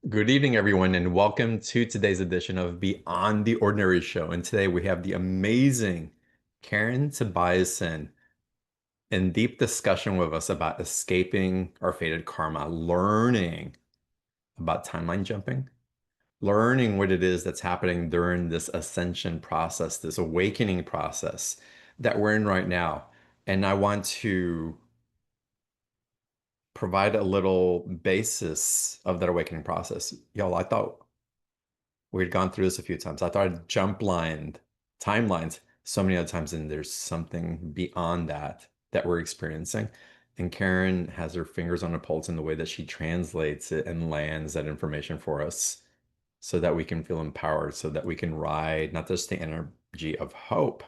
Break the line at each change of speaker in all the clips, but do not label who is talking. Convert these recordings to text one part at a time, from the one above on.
Good evening, everyone, and welcome to today's edition of Beyond the Ordinary Show. And today we have the amazing Karin Tobiason in deep discussion with us about escaping our fated karma, learning about timeline jumping, learning what it is that's happening during this ascension process, this awakening process that we're in right now. And I want to provide a little basis of that awakening process. Y'all, I thought we'd gone through this a few times. I thought I'd jump lined timelines so many other times, and there's something beyond that we're experiencing. And Karen has her fingers on the pulse in the way that she translates it and lands that information for us so that we can feel empowered, so that we can ride not just the energy of hope,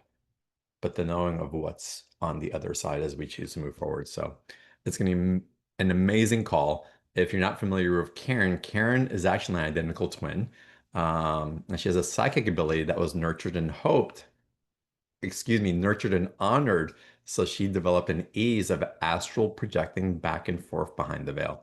but the knowing of what's on the other side as we choose to move forward. So it's going to be an amazing call. If you're not familiar with Karen, Karen is actually an identical twin. And she has a psychic ability that was nurtured and nurtured and honored. So she developed an ease of astral projecting back and forth behind the veil.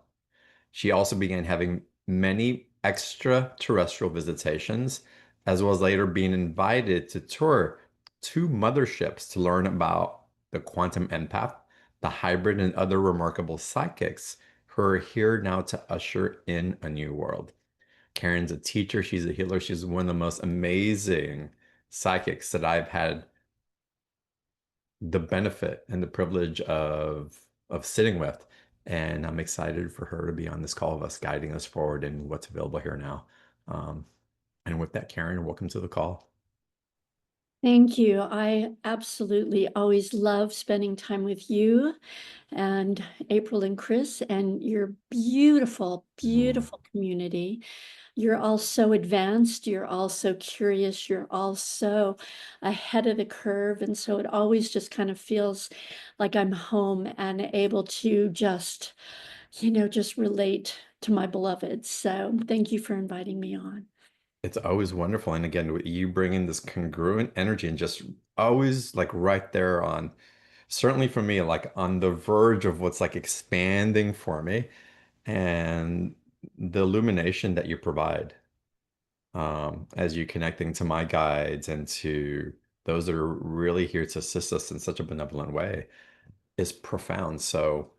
She also began having many extraterrestrial visitations, as well as later being invited to tour two motherships to learn about the quantum empath, the hybrid, and other remarkable psychics who are here now to usher in a new world. Karen's a teacher, she's a healer, she's one of the most amazing psychics that I've had the benefit and the privilege of sitting with. And I'm excited for her to be on this call with us, guiding us forward in what's available here now. Um, and with that, Karen, welcome to the call.
Thank you. I absolutely always love spending time with you and April and Chris and your beautiful,
Mm.
beautiful community. You're all so advanced. You're all so curious. You're all so ahead of the curve. And so it always just kind of feels like I'm home and able to just relate to my beloveds. So thank you for inviting me on.
It's always wonderful. And again, you bring in this congruent energy and just always like right there on, certainly for me, like on the verge of what's like expanding for me and the illumination that you provide. As you connecting to my guides and to those that are really here to assist us in such a benevolent way is profound. So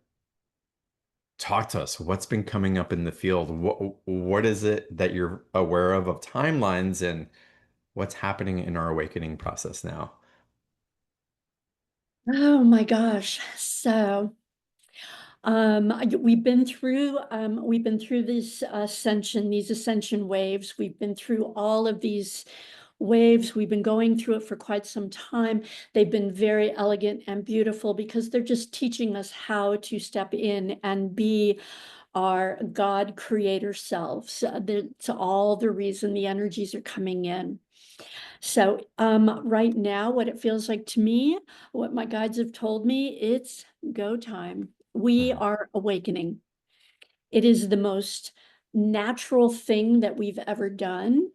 talk to us. What's been coming up in the field? What is it that you're aware of timelines and what's happening in our awakening process now?
Oh my gosh. We've been through these ascension waves. We've been through all of these waves. We've been going through it for quite some time. They've been very elegant and beautiful because they're just teaching us how to step in and be our God creator selves. That's all the reason the energies are coming in. So right now, what it feels like to me, what my guides have told me, it's go time. We
Mhm.
are awakening. It is the most natural thing that we've ever done.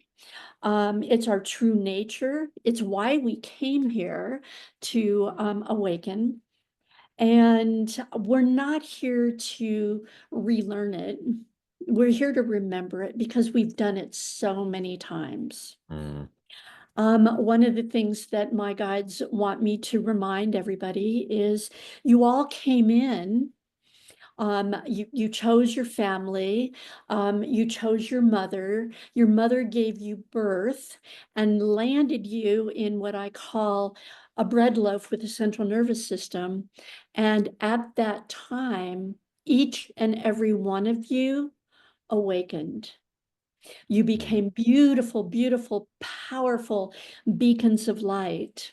It's our true nature. It's why we came here to awaken. And we're not here to relearn it. We're here to remember it because we've done it so many times.
Mm.
One of the things that my guides want me to remind everybody is you all came in, you chose your family, you chose your mother gave you birth and landed you in what I call a bread loaf with a central nervous system. And at that time, each and every one of you awakened. You
Mm.
became beautiful, beautiful, powerful beacons of light.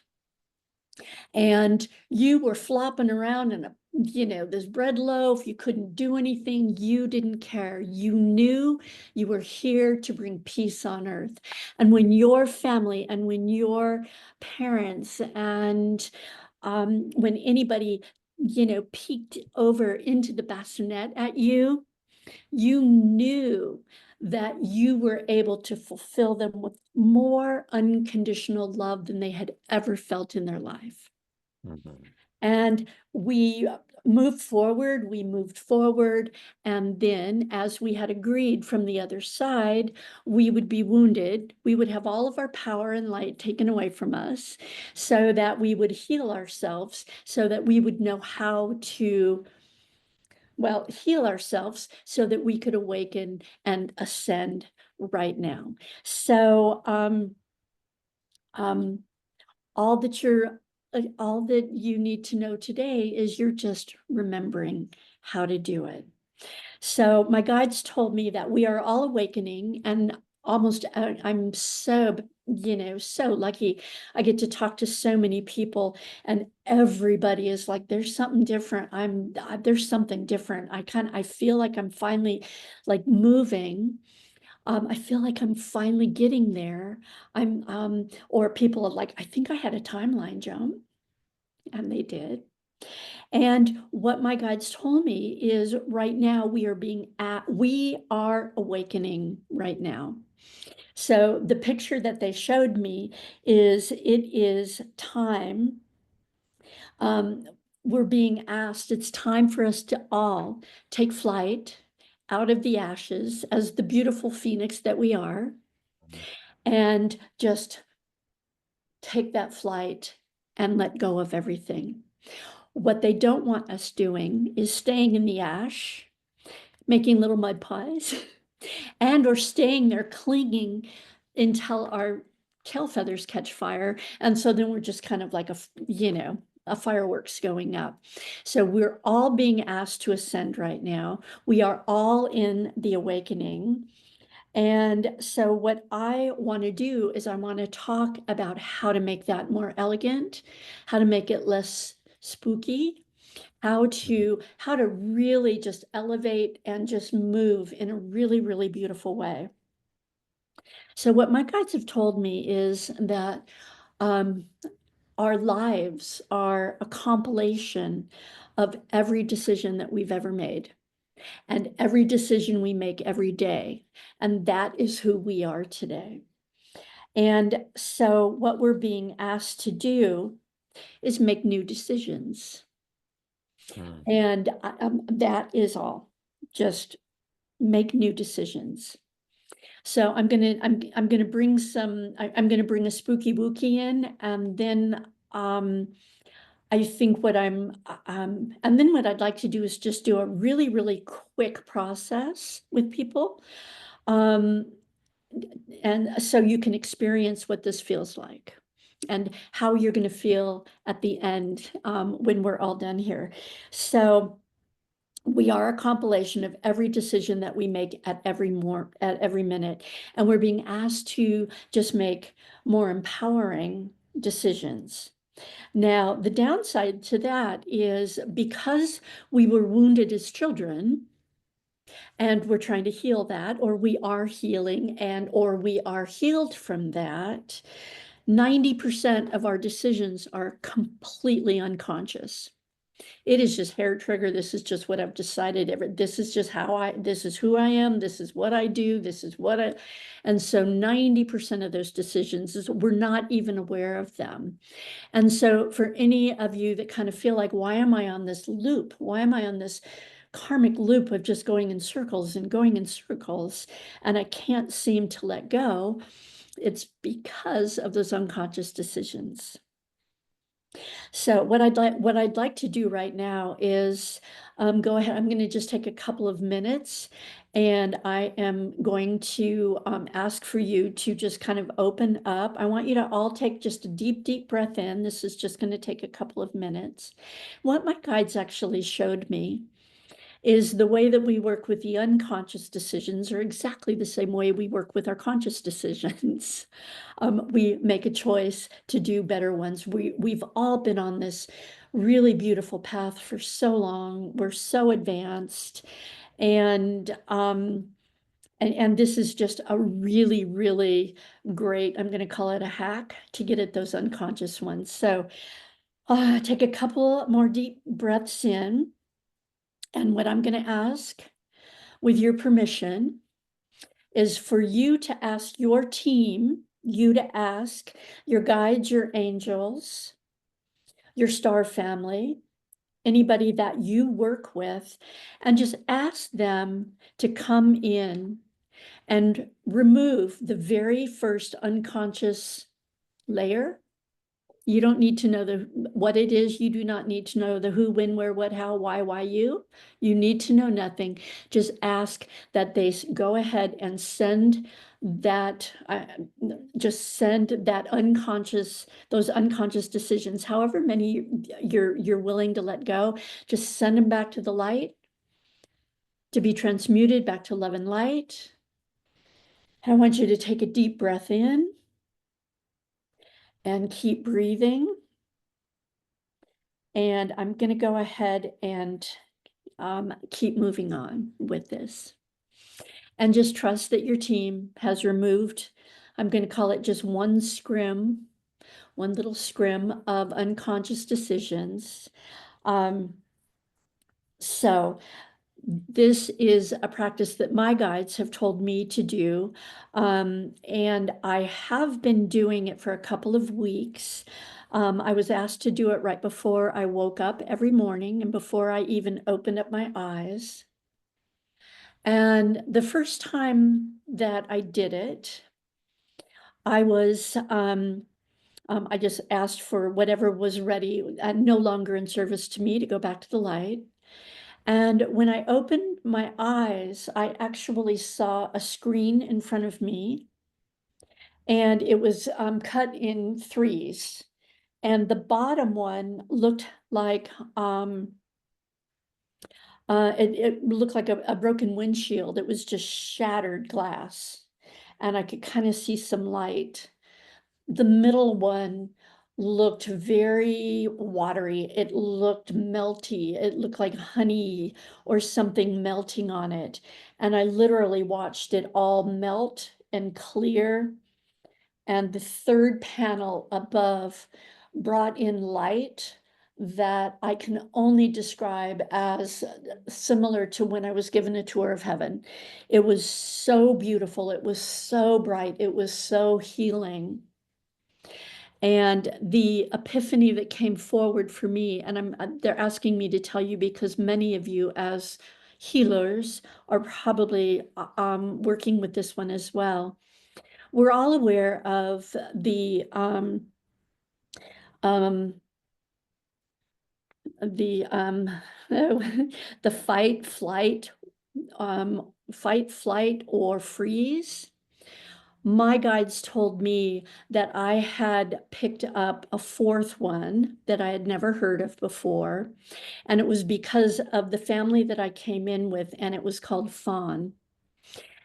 And you were flopping around in this bread loaf. You couldn't do anything. You didn't care. You knew you were here to bring peace on earth. And when your family and when your parents and when anybody, peeked over into the bassinet at you, you knew that you were able to fulfill them with more unconditional love than they had ever felt in their life.
Mhm.
And we moved forward, we moved forward, and then as we had agreed from the other side, we would be wounded. We would have all of our power and light taken away from us so that we would heal ourselves, so that we would know how to, well, heal ourselves so that we could awaken and ascend right now. So, all that all that you need to know today is you're just remembering how to do it. So my guides told me that we are all awakening, and almost I'm so, so lucky. I get to talk to so many people, and everybody is like, there's something different. There's something different. I feel like I'm finally like moving. I feel like I'm finally getting there. Or people are like, I think I had a timeline jump, and they did. And what my guides told me is right now we are awakening right now. So the picture that they showed me is it is time. We're being asked, it's time for us to all take flight out of the ashes as the beautiful phoenix that we are, and just take that flight and let go of everything. What they don't want us doing is staying in the ash, making little mud pies, and or staying there clinging until our tail feathers catch fire. And so then we're just kind of like a fireworks going up. So we're all being asked to ascend right now. We are all in the awakening. And so what I want to do is I want to talk about how to make that more elegant, how to make it less spooky, how to really just elevate and just move in a really, really beautiful way. So what my guides have told me is that our lives are a compilation of every decision that we've ever made and every decision we make every day. And that is who we are today. And so what we're being asked to do is make new decisions. And that is all. Just make new decisions. So I'm gonna bring I'm gonna bring a spooky wookie in, and then I think and then what I'd like to do is just do a really, really quick process with people. Um, and so you can experience what this feels like and how you're going to feel at the end when we're all done here. So we are a compilation of every decision that we make at every minute, and we're being asked to just make more empowering decisions. Now, the downside to that is because we were wounded as children, and we're trying to heal that, or we are healing, or we are healed from that, 90% of our decisions are completely unconscious. It is just hair trigger. This is just what I've decided. This is just this is who I am. This is what I do. And so 90% of those decisions we're not even aware of them. And so for any of you that kind of feel like, why am I on this loop? Why am I on this karmic loop of just going in circles and going in circles, and I can't seem to let go? It's because of those unconscious decisions. So what I'd like to do right now is go ahead. I'm going to just take a couple of minutes, and I am going to ask for you to just kind of open up. I want you to all take just a deep, deep breath in. This is just going to take a couple of minutes. What my guides actually showed me is the way that we work with the unconscious decisions are exactly the same way we work with our conscious decisions. We make a choice to do better ones. We've all been on this really beautiful path for so long. We're so advanced, and this is just a really, really great, I'm going to call it a hack to get at those unconscious ones. So take a couple more deep breaths in. And what I'm going to ask, with your permission, is for you to ask your team, you to ask your guides, your angels, your star family, anybody that you work with, and just ask them to come in and remove the very first unconscious layer. You don't need to know what it is. You do not need to know the who, when, where, what, how, why you. You need to know nothing. Just ask that they go ahead and send that, just send that unconscious, those unconscious decisions, however many you're willing to let go, just send them back to the light to be transmuted back to love and light. I want you to take a deep breath in and keep breathing. And I'm going to go ahead and keep moving on with this. And just trust that your team has removed, I'm going to call it just one scrim, one little scrim of unconscious decisions. So this is a practice that my guides have told me to do. And I have been doing it for a couple of weeks. I was asked to do it right before I woke up every morning and before I even opened up my eyes. And the first time that I did it, I was, I just asked for whatever was ready and no longer in service to me to go back to the light. And when I opened my eyes, I actually saw a screen in front of me, and it was cut in threes. And the bottom one looked like it looked like a broken windshield. It was just shattered glass, and I could kind of see some light. The middle one looked very watery. It looked melty. It looked like honey or something melting on it. And I literally watched it all melt and clear. And the third panel above brought in light that I can only describe as similar to when I was given a tour of heaven. It was so beautiful. It was so bright. It was so healing. And the epiphany that came forward for me, and they're asking me to tell you because many of you as healers are probably working with this one as well. We're all aware of the the fight, flight, or freeze. My guides told me that I had picked up a fourth one that I had never heard of before. And it was because of the family that I came in with, and it was called fawn.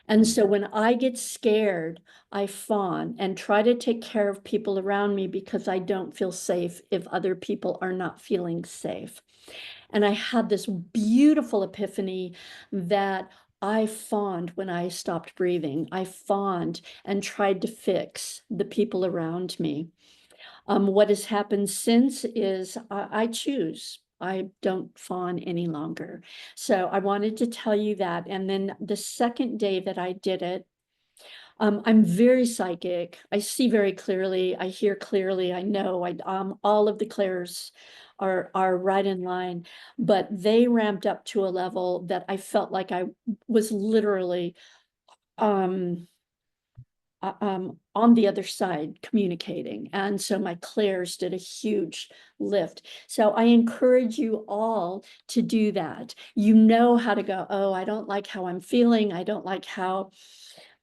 And so when I get scared, I fawn and try to take care of people around me because I don't feel safe if other people are not feeling safe. And I had this beautiful epiphany that I fawned when I stopped breathing. I fawned and tried to fix the people around me. What has happened since is I choose. I don't fawn any longer. So I wanted to tell you that. And then the second day that I did it, I'm very psychic. I see very clearly. I hear clearly. I know. All of the clairs are right in line, but they ramped up to a level that I felt like I was literally on the other side communicating. And so my clairs did a huge lift. So I encourage you all to do that. You know how to go, oh, I don't like how I'm feeling. I don't like how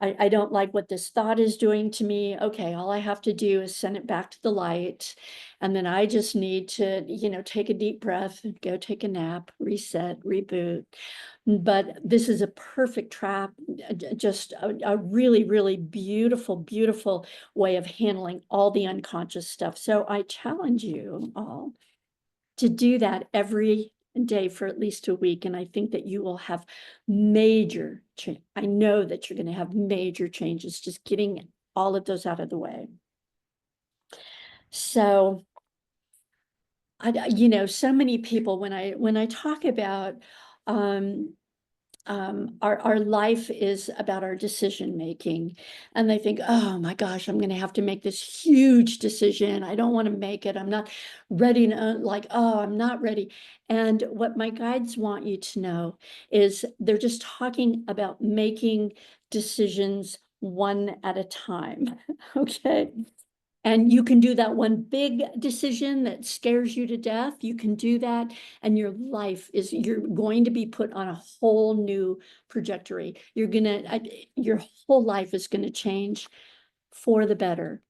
I don't like what this thought is doing to me. Okay, all I have to do is send it back to the light. And then I just need to, take a deep breath, go take a nap, reset, reboot. But this is a perfect trap, just a really, really beautiful, beautiful way of handling all the unconscious stuff. So I challenge you all to do that every day for at least a week. And I think that you will have major change. I know that you're going to have major changes, just getting all of those out of the way. So, so many people, when I talk about our life is about our decision making, and they think, oh my gosh, I'm going to have to make this huge decision. I don't want to make it. I'm not ready. Like, oh, I'm not ready. And what my guides want you to know is they're just talking about making decisions one at a time. Okay. And you can do that one big decision that scares you to death. You can do that, and your life is, you're going to be put on a whole new trajectory. Your whole life is going to change for the better.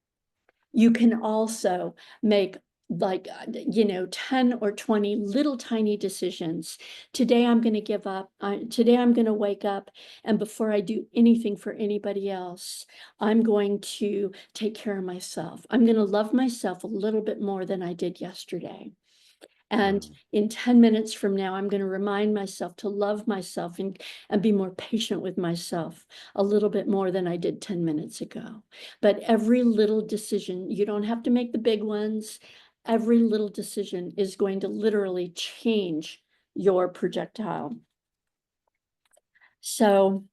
You can also make, like, 10 or 20 little tiny decisions. Today I'm going to give up. Today I'm going to wake up, and before I do anything for anybody else, I'm going to take care of myself. I'm going to love myself a little bit more than I did yesterday. And
Mm.
in 10 minutes from now, I'm going to remind myself to love myself and be more patient with myself a little bit more than I did 10 minutes ago. But every little decision, you don't have to make the big ones. Every little decision is going to literally change your projectile. So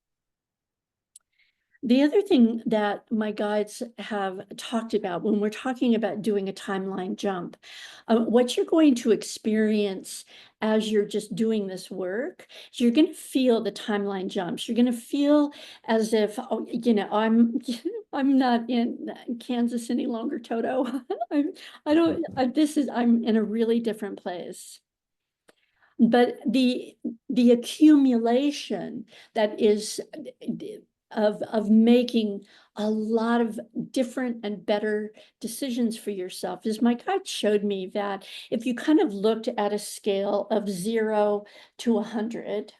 the other thing that my guides have talked about when we're talking about doing a timeline jump, what you're going to experience as you're just doing this work, is you're going to feel the timeline jumps. You're going to feel as if, oh, I'm not in Kansas any longer, Toto. I don't. I'm in a really different place. But the accumulation that is of making a lot of different and better decisions for yourself is, my guide showed me that if you kind of looked at a scale of 0 to 100,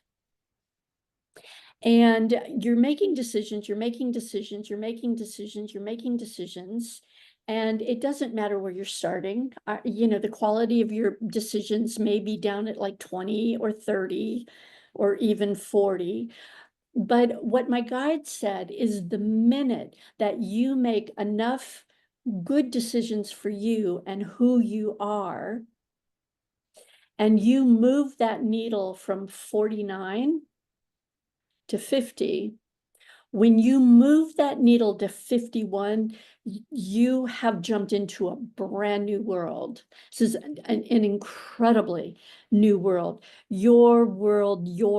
and you're making decisions, you're making decisions, you're making decisions, you're making decisions, and it doesn't matter where you're starting. The quality of your decisions may be down at like 20 or 30 or even 40. But what my guide said is, the minute that you make enough good decisions for you and who you are, and you move that needle from 49 to 50, when you move that needle to 51, you have jumped into a brand new world. This is an incredibly new world. Your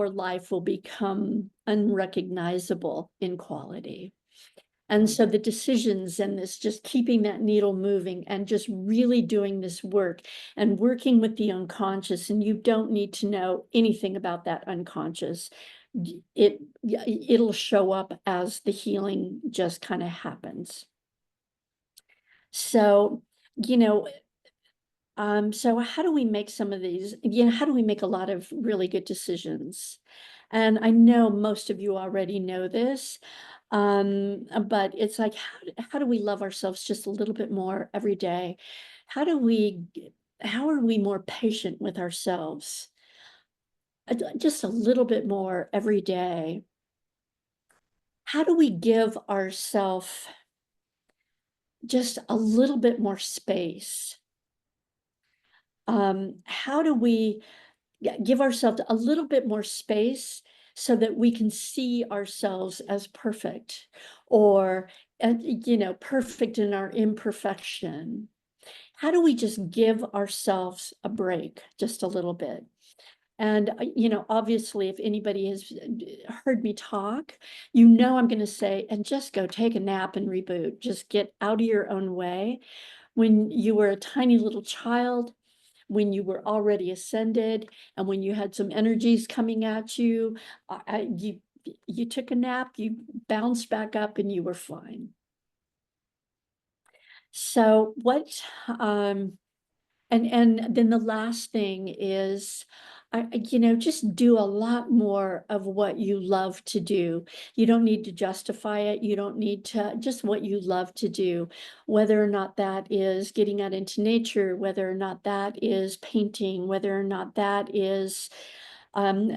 life will become unrecognizable in quality. And
Mm.
so the decisions and this, just keeping that needle moving and just really doing this work and working with the unconscious, and you don't need to know anything about that unconscious. It'll show up as the healing just kind of happens. So, you know, so how do we make some of these, how do we make a lot of really good decisions? And I know most of you already know this, but it's like, how do we love ourselves just a little bit more every day? How are we more patient with ourselves? Just a little bit more every day. How do we give ourselves just a little bit more space? How do we give ourselves a little bit more space so that we can see ourselves as perfect, or, perfect in our imperfection? How do we just give ourselves a break just a little bit? And, obviously, if anybody has heard me talk, I'm going to say, and just go take a nap and reboot. Just get out of your own way. When you were a tiny little child, when you were already ascended, and when you had some energies coming at you, you took a nap, you bounced back up, and you were fine. So and then the last thing is, just do a lot more of what you love to do. You don't need to justify it. You don't need to, just what you love to do, whether or not that is getting out into nature, whether or not that is painting, whether or not that is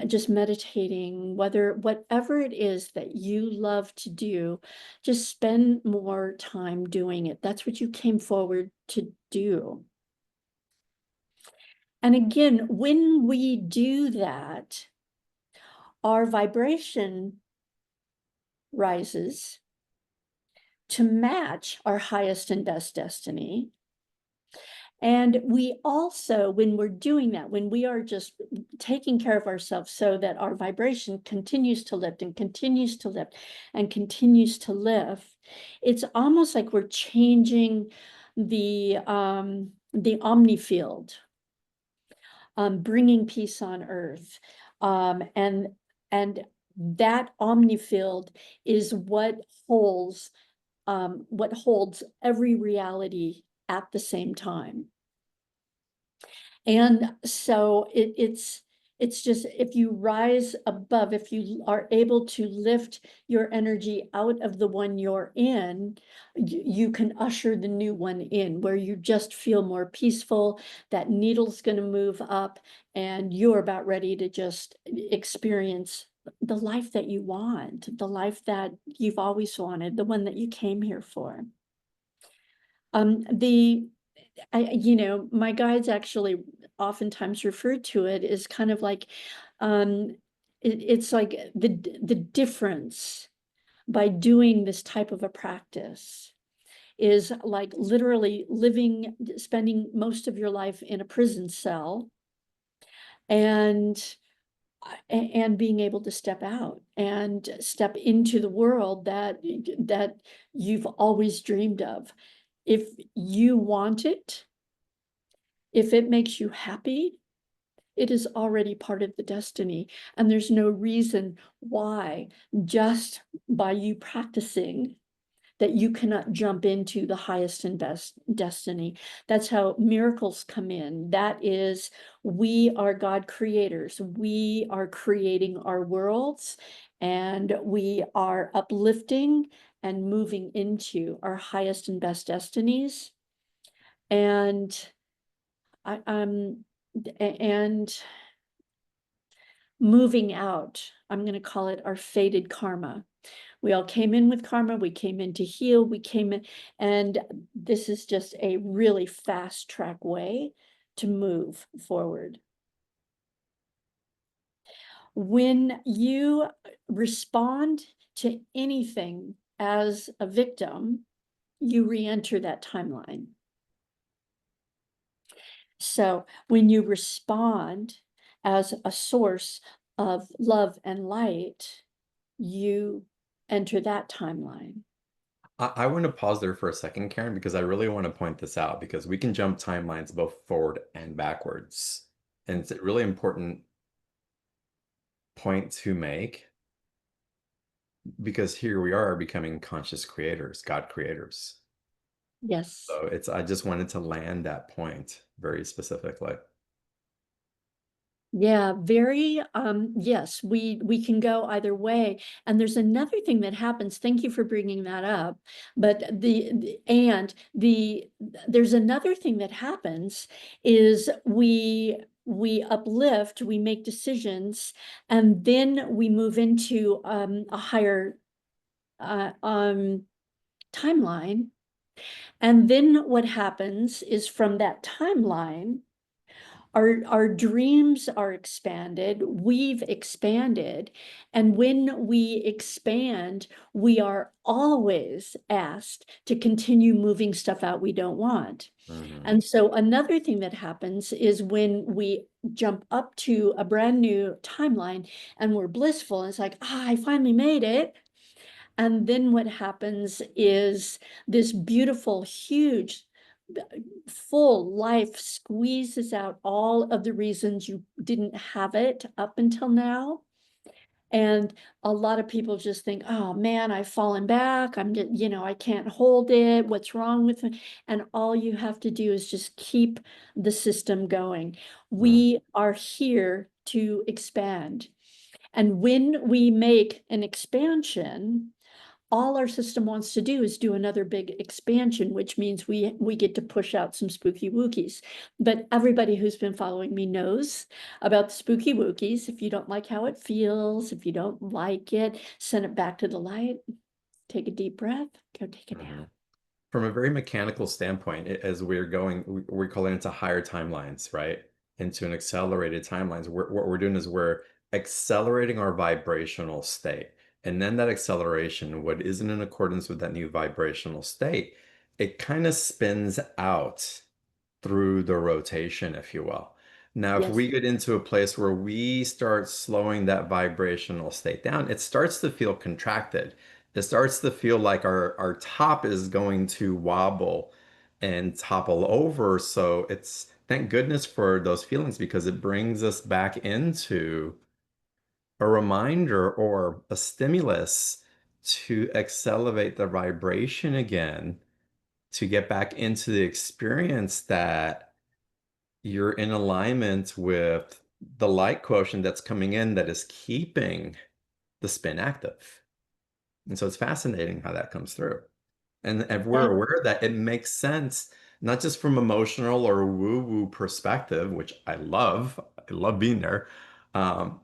just meditating, whatever it is that you love to do, just spend more time doing it. That's what you came forward to do. And again, when we do that, our vibration rises to match our highest and best destiny. And we also, when we're doing that, when we are just taking care of ourselves so that our vibration continues to lift and continues to lift and continues to lift, it's almost like we're changing the omni field, bringing peace on earth. And that omni field is what holds every reality at the same time. And so it's just, if you rise above, if you are able to lift your energy out of the one you're in, you can usher the new one in, where you just feel more peaceful. That needle's going to move up, and you're about ready to just experience the life that you want, the life that you've always wanted, the one that you came here for. My guides actually oftentimes refer to it as kind of like, it's like the difference by doing this type of a practice is like literally spending most of your life in a prison cell, and being able to step out and step into the world that you've always dreamed of. If you want it, if it makes you happy, it is already part of the destiny. And there's no reason why, just by you practicing, that you cannot jump into the highest and best destiny. That's how miracles come in. That is, we are God creators. We are creating our worlds, and we are uplifting and moving into our highest and best destinies. And and moving out, I'm going to call it our fated karma. We all came in with karma. We came in to heal. We came in, and this is just a really fast track way to move forward. When you respond to anything as a victim, you re-enter that timeline. So when you respond as a source of love and light, you enter that timeline.
I want to pause there for a second, Karen, because I really want to point this out, because we can jump timelines both forward and backwards. And it's a really important point to make, because here we are becoming conscious creators, God creators.
Yes.
So I just wanted to land that point very specifically.
Yeah, very, yes, we can go either way. And there's another thing that happens. Thank you for bringing that up. But there's another thing that happens is we uplift, we make decisions, and then we move into a higher timeline. And then what happens is, from that timeline, our dreams are expanded, we've expanded, and when we expand, we are always asked to continue moving stuff out we don't want. And so another thing that happens is, when we jump up to a brand new timeline and we're blissful, and it's like, I finally made it. And then what happens is, this beautiful, huge, full life squeezes out all of the reasons you didn't have it up until now. And a lot of people just think, oh man, I've fallen back. I can't hold it. What's wrong with me? And all you have to do is just keep the system going. We are here to expand. And when we make an expansion, all our system wants to do is do another big expansion, which means we get to push out some spooky wookies. But everybody who's been following me knows about the spooky wookies. If you don't like how it feels, if you don't like it, send it back to the light. Take a deep breath, go take a nap.
From a very mechanical standpoint, as we're going, we're calling into higher timelines, right? Into an accelerated timelines. What we're doing is we're accelerating our vibrational state. And then that acceleration, what isn't in accordance with that new vibrational state, it kind of spins out through the rotation, if you will. Now, if
Yes.
we get into a place where we start slowing that vibrational state down, it starts to feel contracted. It starts to feel like our top is going to wobble and topple over. So it's thank goodness for those feelings because it brings us back into a reminder or a stimulus to accelerate the vibration again, to get back into the experience that you're in alignment with the light quotient that's coming in that is keeping the spin active. And so it's fascinating how that comes through. And if we're
That,
aware of that, it makes sense, not just from emotional or woo-woo perspective, which I love being there, um,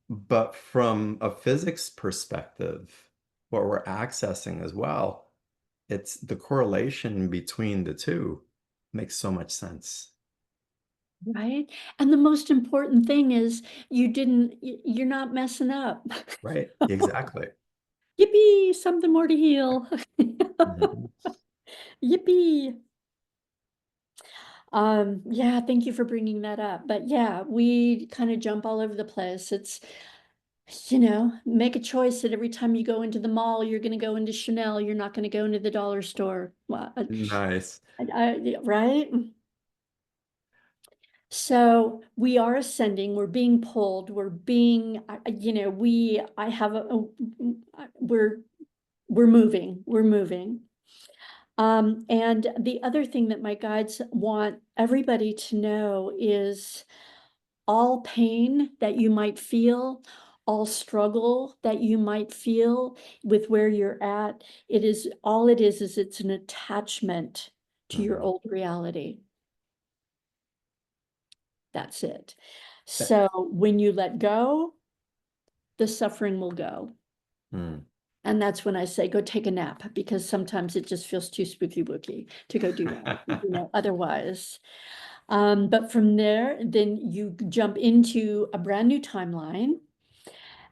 but from a physics perspective, what we're accessing as well, it's the correlation between the two makes so much sense.
right? And the most important thing is you're not messing up.
Right? Exactly.
Yippee, something more to heal.
Mhm.
Yippee. Yeah, thank you for bringing that up. But yeah, we kind of jump all over the place. It's, make a choice that every time you go into the mall, you're going to go into Chanel, you're not going to go into the dollar store. Well,
Nice.
yeah, right? So we are ascending, we're being pulled, we're being, I have we're moving. And the other thing that my guides want everybody to know is all pain that you might feel, all struggle that you might feel with where you're at, it is it's an attachment to your
Mhm.
old reality. That's it.
That-
So when you let go, the suffering will go.
mm.
And that's when I say go take a nap because sometimes it just feels too spooky wooky to go do that, otherwise. But from there, then you jump into a brand new timeline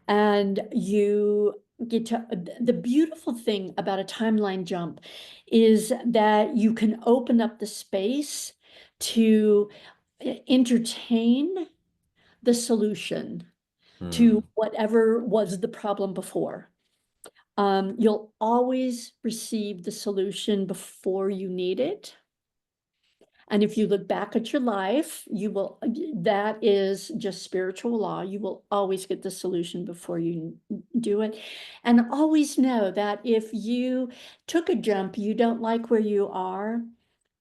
and you get to the beautiful thing about a timeline jump is that you can open up the space to entertain the solution to
Mm.
whatever was the problem before. You'll always receive the solution before you need it. And if you look back at your life, that is just spiritual law. You will always get the solution before you do it. And always know that if you took a jump, you don't like where you are,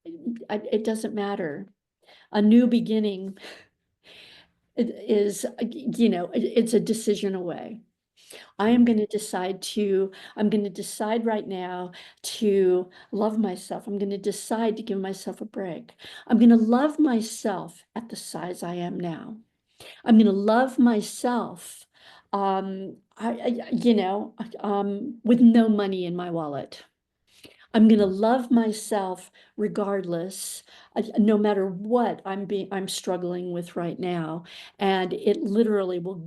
it doesn't matter. A new beginning is, it's a decision away.
Mm.
I'm going to decide right now to love myself. I'm going to decide to give myself a break. I'm going to love myself at the size I am now. I'm going to love myself, with no money in my wallet. I'm going to love myself regardless, no matter what I'm struggling with right now. And it literally will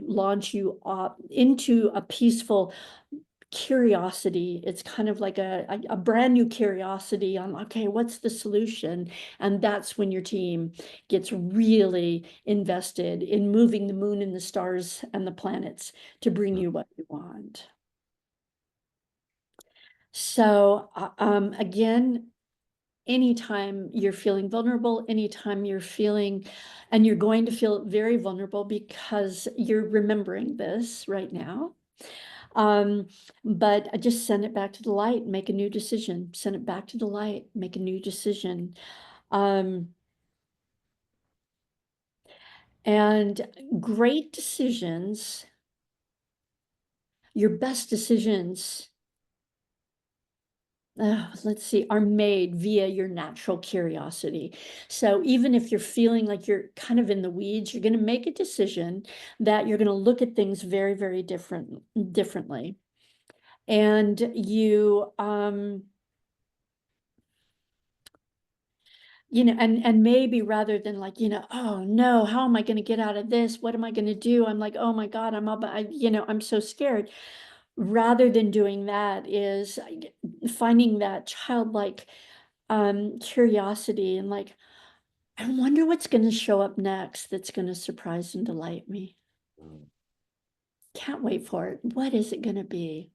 launch you up into a peaceful curiosity. It's kind of like a brand new curiosity on, okay, what's the solution? And that's when your team gets really invested in moving the moon and the stars and the planets to bring
Mm.
you what you want. So, again, anytime you're feeling vulnerable, anytime you're feeling, and you're going to feel very vulnerable because you're remembering this right now. Um, but I just send it back to the light, make a new decision, send it back to the light, make a new decision. Um, and great decisions, your best decisions, let's see, are made via your natural curiosity. So even if you're feeling like you're kind of in the weeds, you're going to make a decision that you're going to look at things very, very differently. And and maybe rather than like, oh no, how am I going to get out of this? What am I going to do? I'm like, oh my God, I'm so scared. Rather than doing that is finding that childlike curiosity and like, I wonder what's going to show up next that's going to surprise and delight me. Can't wait for it. What is it going to be?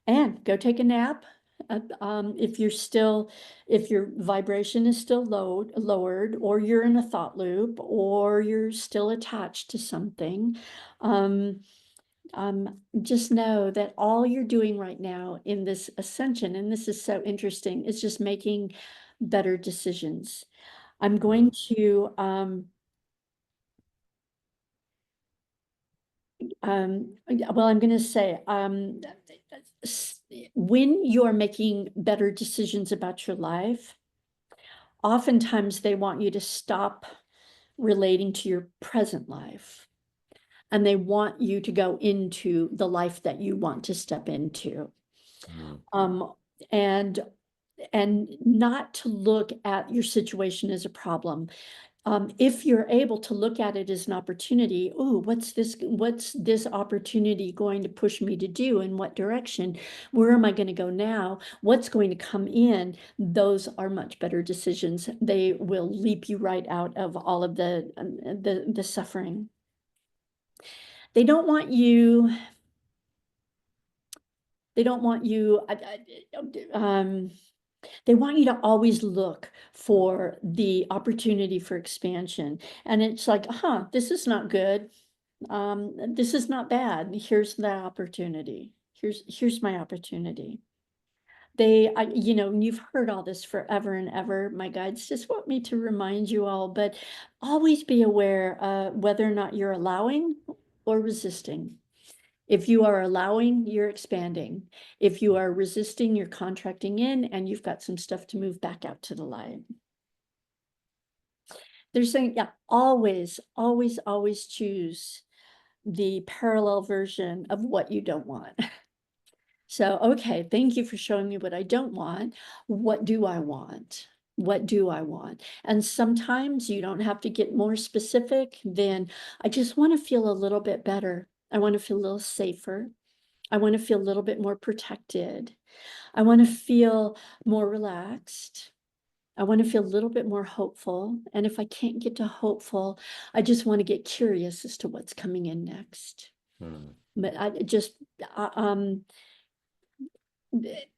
And go take a nap. If your vibration is still lowered, or you're in a thought loop, or you're still attached to something, just know that all you're doing right now in this ascension, and this is so interesting, is just making better decisions. I'm going to well, I'm going to say, when you're making better decisions about your life, oftentimes they want you to stop relating to your present life, and they want you to go into the life that you want to step into. Um, and not to look at your situation as a problem. If you're able to look at it as an opportunity, oh, what's this opportunity going to push me to do? In what direction? Where am I going to go now? What's going to come in? Those are much better decisions. They will leap you right out of all of the suffering. They don't want you. They don't want you. They want you to always look for the opportunity for expansion. And it's like, this is not good. This is not bad. Here's the opportunity. Here's my opportunity. You've heard all this forever and ever. My guides just want me to remind you all, but always be aware whether or not you're allowing or resisting. If you are allowing, you're expanding. If you are resisting, you're contracting in, and you've got some stuff to move back out to the light. They're saying, yeah, always, always, always choose the parallel version of what you don't want. So, okay, thank you for showing me what I don't want. What do I want? What do I want? And sometimes you don't have to get more specific than, I just want to feel a little bit better. I want to feel a little safer. I want to feel a little bit more protected. I want to feel more relaxed. I want to feel a little bit more hopeful. And if I can't get to hopeful, I just want to get curious as to what's coming in next. But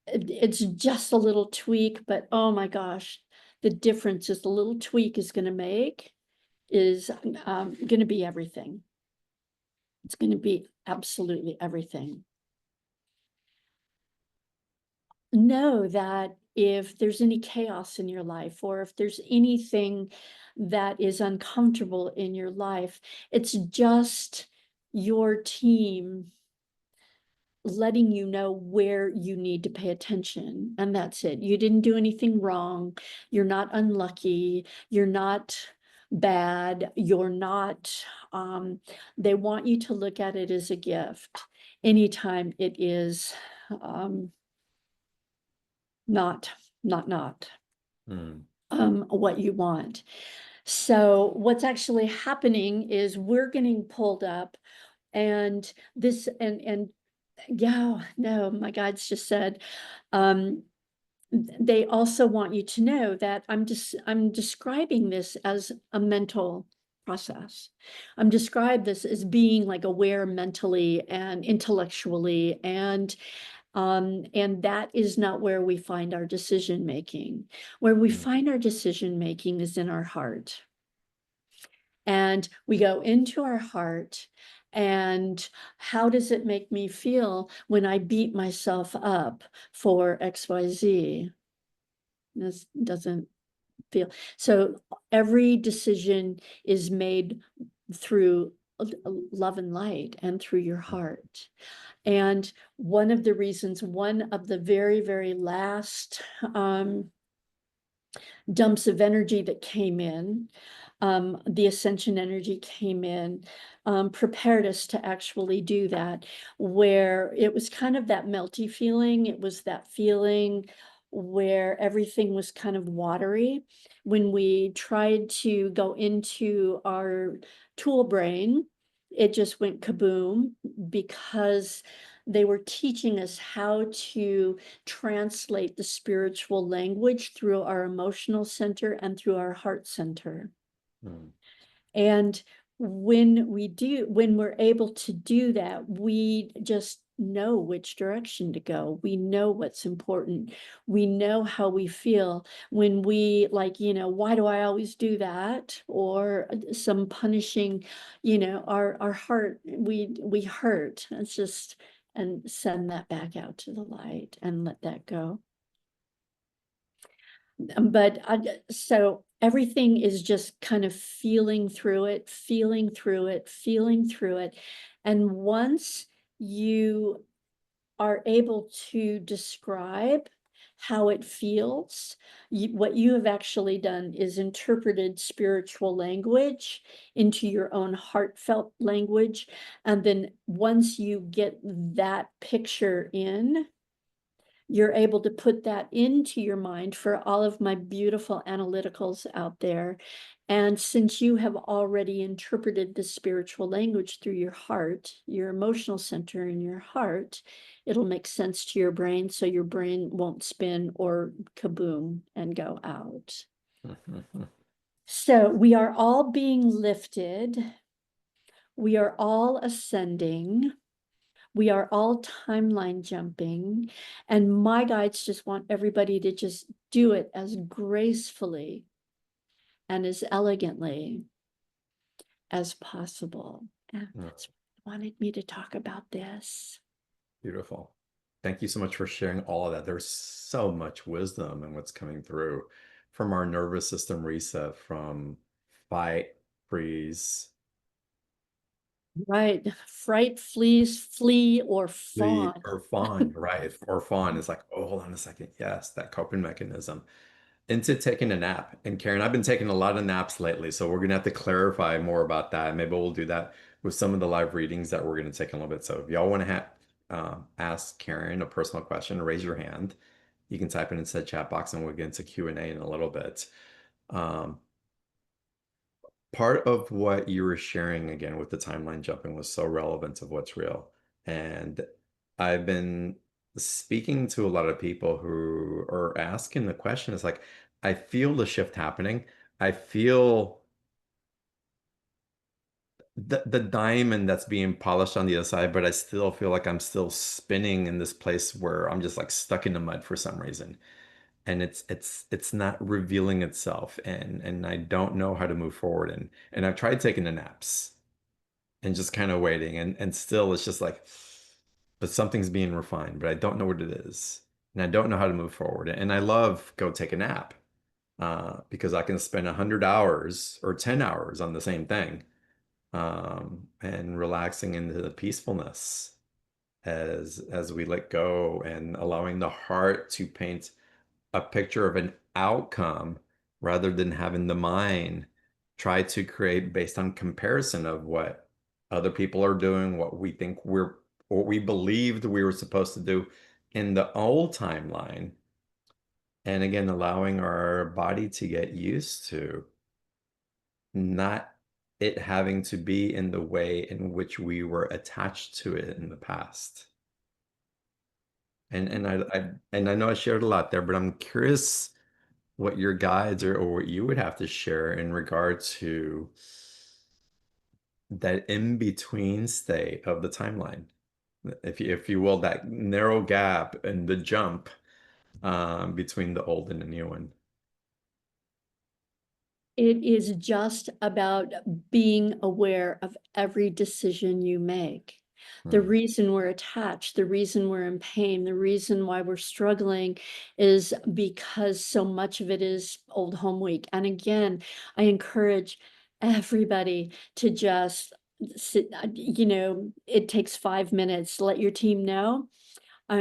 it's just a little tweak, but oh my gosh, the difference is the little tweak is going to make is going to be everything. It's going to be absolutely everything. Know that if there's any chaos in your life, or if there's anything that is uncomfortable in your life, it's just your team letting you know where you need to pay attention. And that's it. You didn't do anything wrong. You're not unlucky. You're not bad. You're not, they want you to look at it as a gift anytime it is, not what you want. So what's actually happening is we're getting pulled up, and this, and yeah, no, my guides just said, they also want you to know that I'm describing this as a mental process. I'm describing this as being like aware mentally and intellectually, and that is not where we find our decision making. Where we find our decision making is in our heart. And we go into our heart, and how does it make me feel when I beat myself up for XYZ? This doesn't feel. So every decision is made through love and light and through your heart. And one of the very, very last dumps of energy that came in, the ascension energy came in, prepared us to actually do that, where it was kind of that melty feeling. It was that feeling where everything was kind of watery. When we tried to go into our tool brain, it just went kaboom, because they were teaching us how to translate the spiritual language through our emotional center and through our heart center.
Mm.
And when we're able to do that, we just know which direction to go. We know what's important. We know how we feel when we, like, why do I always do that? Or some punishing, our heart, we hurt. It's just, and send that back out to the light and let that go. But so everything is just kind of feeling through it, feeling through it, feeling through it. And once you are able to describe how it feels, what you have actually done is interpreted spiritual language into your own heartfelt language. And then once you get that picture in, you're able to put that into your mind for all of my beautiful analyticals out there. And since you have already interpreted the spiritual language through your heart, your emotional center in your heart, it'll make sense to your brain, so your brain won't spin or kaboom and go out. So we are all being lifted. We are all ascending. We are all timeline jumping, and my guides just want everybody to just do it as gracefully and as elegantly as possible. And that's why they wanted me to talk about this.
Beautiful. Thank you so much for sharing all of that. There's so much wisdom in what's coming through from our nervous system reset, from fight, freeze,
Right. Fright, flee, or
flee,
fawn.
or fawn, right? Or fawn is like, oh, hold on a second. Yes, that coping mechanism. Into taking a nap. And Karen, I've been taking a lot of naps lately, so we're gonna have to clarify more about that. Maybe we'll do that with some of the live readings that we're gonna take in a little bit. So if y'all want to ask Karen a personal question, raise your hand. You can type it into the chat box, and we'll get into Q&A in a little bit. Um, Part of what you were sharing again with the timeline jumping was so relevant of what's real. And I've been speaking to a lot of people who are asking the question, it's like, I feel the shift happening. I feel the diamond that's being polished on the other side, but I still feel like I'm still spinning in this place where I'm just like stuck in the mud for some reason. And it's not revealing itself, and I don't know how to move forward. And I've tried taking the naps and just kind of waiting, and still it's just like, but something's being refined, but I don't know what it is, and I don't know how to move forward. And I love go take a nap, because I can spend 100 hours or 10 hours on the same thing, and relaxing into the peacefulness as we let go, and allowing the heart to paint a picture of an outcome rather than having the mind try to create based on comparison of what other people are doing, what we believed we were supposed to do in the old timeline. And again, allowing our body to get used to not it having to be in the way in which we were attached to it in the past. And I know I shared a lot there, but I'm curious what your guides or what you would have to share in regard to that in-between state of the timeline, if you will, that narrow gap and the jump, between the old and the new one.
It is just about being aware of every decision you make. The
Hmm.
reason we're attached, the reason we're in pain, the reason why we're struggling is because so much of it is old home week. And again, I encourage everybody to just sit, it takes 5 minutes. Let your team know. I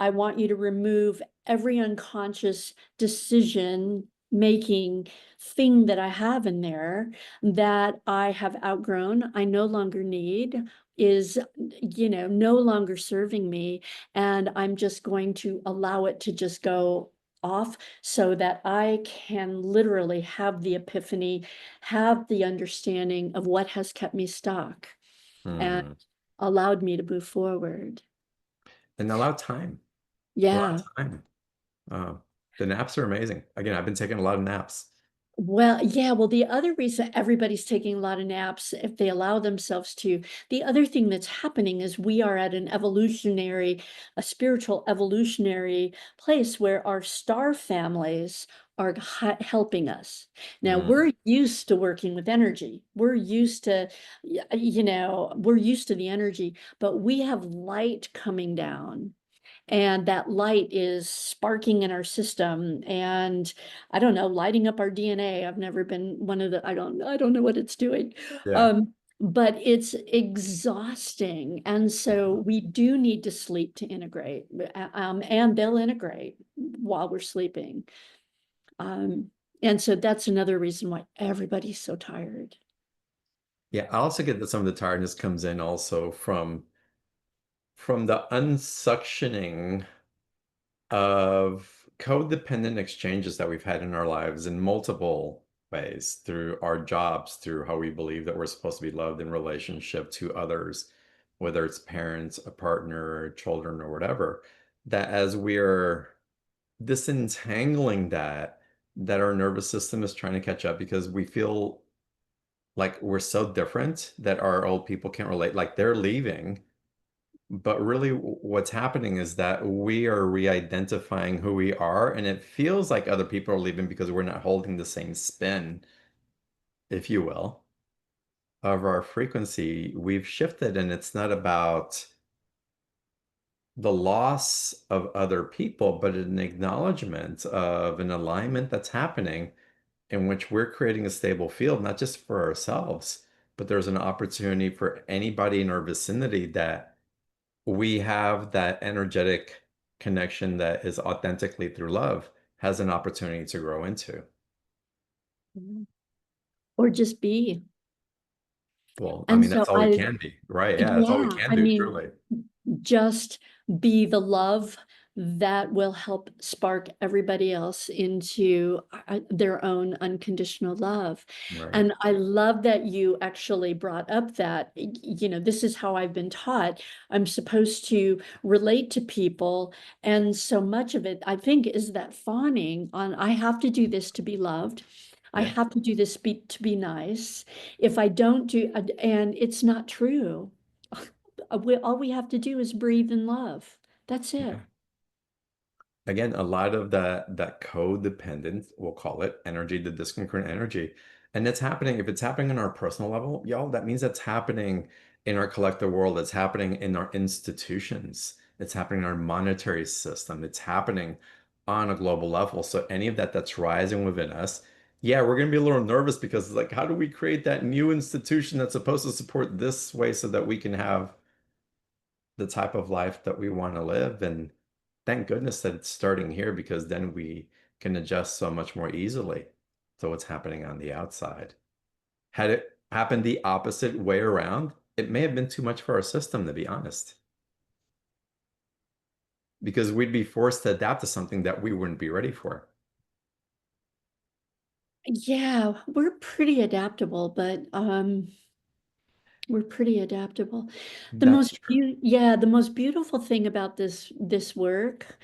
want you to remove every unconscious decision making thing that I have in there that I have outgrown, I no longer need, is, no longer serving me, and I'm just going to allow it to just go off so that I can literally have the epiphany, have the understanding of what has kept me stuck and
Hmm.
allowed me to move forward.
And allow time. Allow
Yeah.
time. Uh, the naps are amazing. Again, I've been taking a lot of naps.
Well, yeah, well, the other reason everybody's taking a lot of naps, if they allow themselves to, the other thing that's happening is we are at a spiritual evolutionary place where our star families are helping us. Now,
Mm,
we're used to working with energy. We're used to the energy, but we have light coming down. And that light is sparking in our system and I don't know, lighting up our DNA. I've never been one of the, I don't know what it's doing.
yeah.
But it's exhausting. And so we do need to sleep to integrate, and they'll integrate while we're sleeping. Um, and so that's another reason why everybody's so tired.
Yeah, I also get that some of the tiredness comes in also from the unsuctioning of codependent exchanges that we've had in our lives in multiple ways through our jobs, through how we believe that we're supposed to be loved in relationship to others, whether it's parents, a partner, children, or whatever, that as we're disentangling that, that our nervous system is trying to catch up because we feel like we're so different that our old people can't relate, like they're leaving. But really, what's happening is that we are re-identifying who we are, and it feels like other people are leaving because we're not holding the same spin, if you will, of our frequency. We've shifted, and it's not about the loss of other people, but an acknowledgement of an alignment that's happening in which we're creating a stable field, not just for ourselves, but there's an opportunity for anybody in our vicinity that we have that energetic connection that is authentically through love has an opportunity to grow into.
Mhm. Or just be.
Well, I
And
mean,
so
that's all we can be, right? Yeah, that's all we
yeah,
can
I
do,
mean,
truly.
just be the love that will help spark everybody else into their own unconditional love.
Right.
And I love that you actually brought up that, this is how I've been taught. I'm supposed to relate to people. And so much of it, I think, is that fawning on, I have to do this to be loved. I
Yeah.
have to do this to be nice. If I don't do, and it's not true. All we have to do is breathe and love. That's it.
Yeah. Again, a lot of that codependent, we'll call it energy, the discongruent energy. And it's happening, if it's happening on our personal level, y'all, that means that's happening in our collective world. It's happening in our institutions. It's happening in our monetary system. It's happening on a global level. So any of that that's rising within us, yeah, we're going to be a little nervous because like, how do we create that new institution that's supposed to support this way so that we can have the type of life that we want to live? And thank goodness that it's starting here because then we can adjust so much more easily to what's happening on the outside. Had it happened the opposite way around, it may have been too much for our system, to be honest, because we'd be forced to adapt to something that we wouldn't be ready for.
Yeah, we're pretty adaptable, but we're pretty adaptable.
That's true.
The most beautiful thing about this work,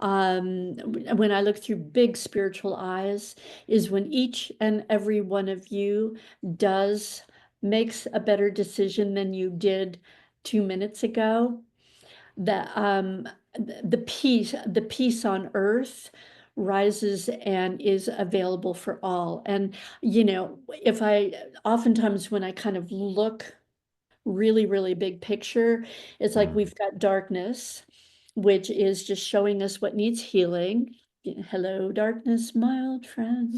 when I look through big spiritual eyes, is when each and every one of you does makes a better decision than you did 2 minutes ago. The peace on earth rises and is available for all. And if I oftentimes when I kind of look really, really big picture, it's like
Mm.
we've got darkness, which is just showing us what needs healing. Hello, darkness, my old friend.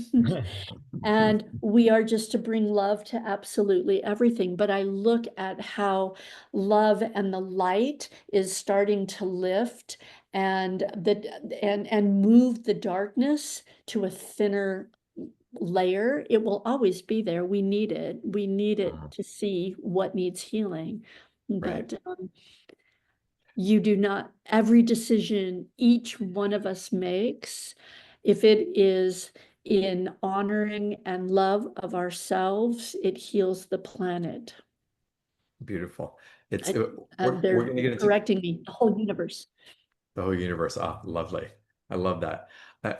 And we are just to bring love to absolutely everything. But I look at how love and the light is starting to lift and move the darkness to a thinner layer. It will always be there. We need it. We need it
Mm.
to see what needs healing.
Right.
but you do not, every decision each one of us makes, if it is in honoring and love of ourselves, it heals the planet.
Beautiful. It's
I,
we're
they're
going to get into
correcting me, the whole universe.
the whole universe. Ah, lovely. I love that.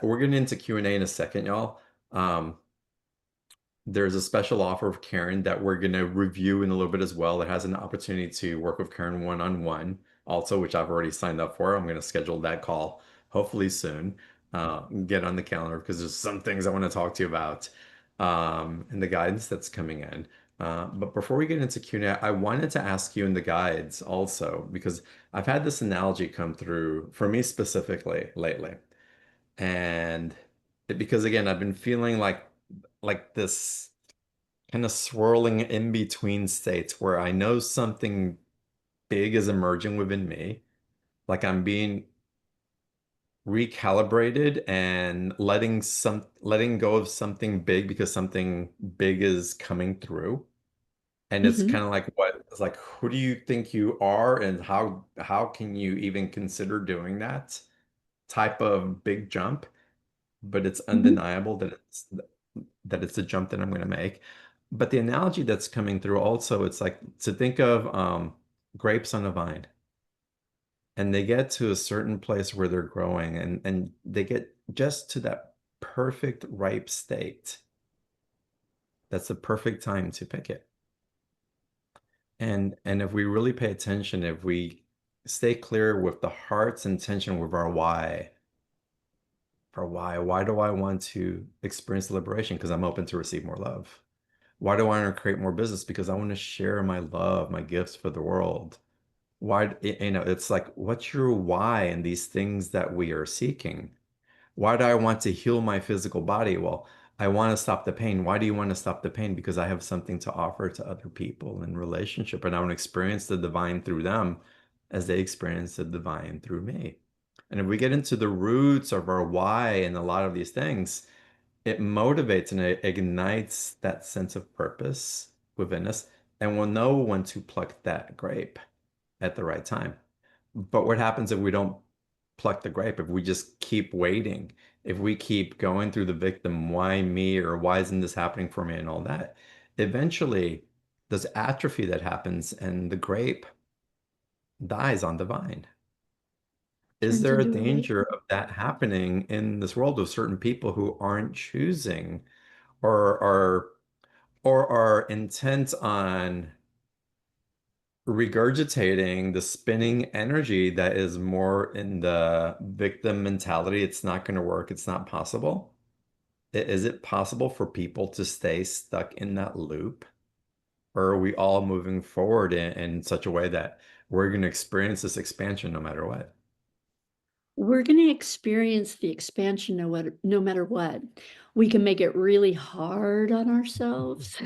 We're getting into Q&A in a second, y'all. Um, there's a special offer of Karen that we're going to review in a little bit as well. It has an opportunity to work with Karen one-on-one also, which I've already signed up for. I'm going to schedule that call hopefully soon. Get on the calendar because there's some things I want to talk to you about and the guidance that's coming in. But before we get into Q&A, I wanted to ask you in the guides also, because I've had this analogy come through for me specifically lately. And because again, I've been feeling like this kind of swirling in between states where I know something big is emerging within me, like I'm being recalibrated and letting go of something big because something big is coming through. And it's
Mhm.
kind of like what it's like, who do you think you are and how can you even consider doing that type of big jump? But it's
Mhm.
undeniable that it's a jump that I'm going to make. But the analogy that's coming through also, it's like to think of grapes on a vine, and they get to a certain place where they're growing, and they get just to that perfect ripe state. That's the perfect time to pick it. And if we really pay attention, if we stay clear with the heart's intention, with our why, for why do I want to experience liberation? Because I'm open to receive more love. Why do I want to create more business? Because I want to share my love, my gifts for the world. Why, it's like, what's your why in these things that we are seeking? Why do I want to heal my physical body? Well, I want to stop the pain. Why do you want to stop the pain? Because I have something to offer to other people in relationship, and I want to experience the divine through them as they experience the divine through me. And if we get into the roots of our why and a lot of these things, it motivates and it ignites that sense of purpose within us, and we'll know when to pluck that grape at the right time. But what happens if we don't pluck the grape? If we just keep waiting, if we keep going through the victim, why me, or why isn't this happening for me, and all that, eventually there's atrophy that happens and the grape dies on the vine. Is
Turns
there a
into a
danger
vapor.
of that happening in this world with certain people who aren't choosing or are intent on regurgitating the spinning energy that is more in the victim mentality? It's not going to work. It's not possible. Is it possible for people to stay stuck in that loop? Or are we all moving forward in such a way that we're going to experience this expansion no matter what?
We're going to experience the expansion no matter what. We can make it really hard on ourselves,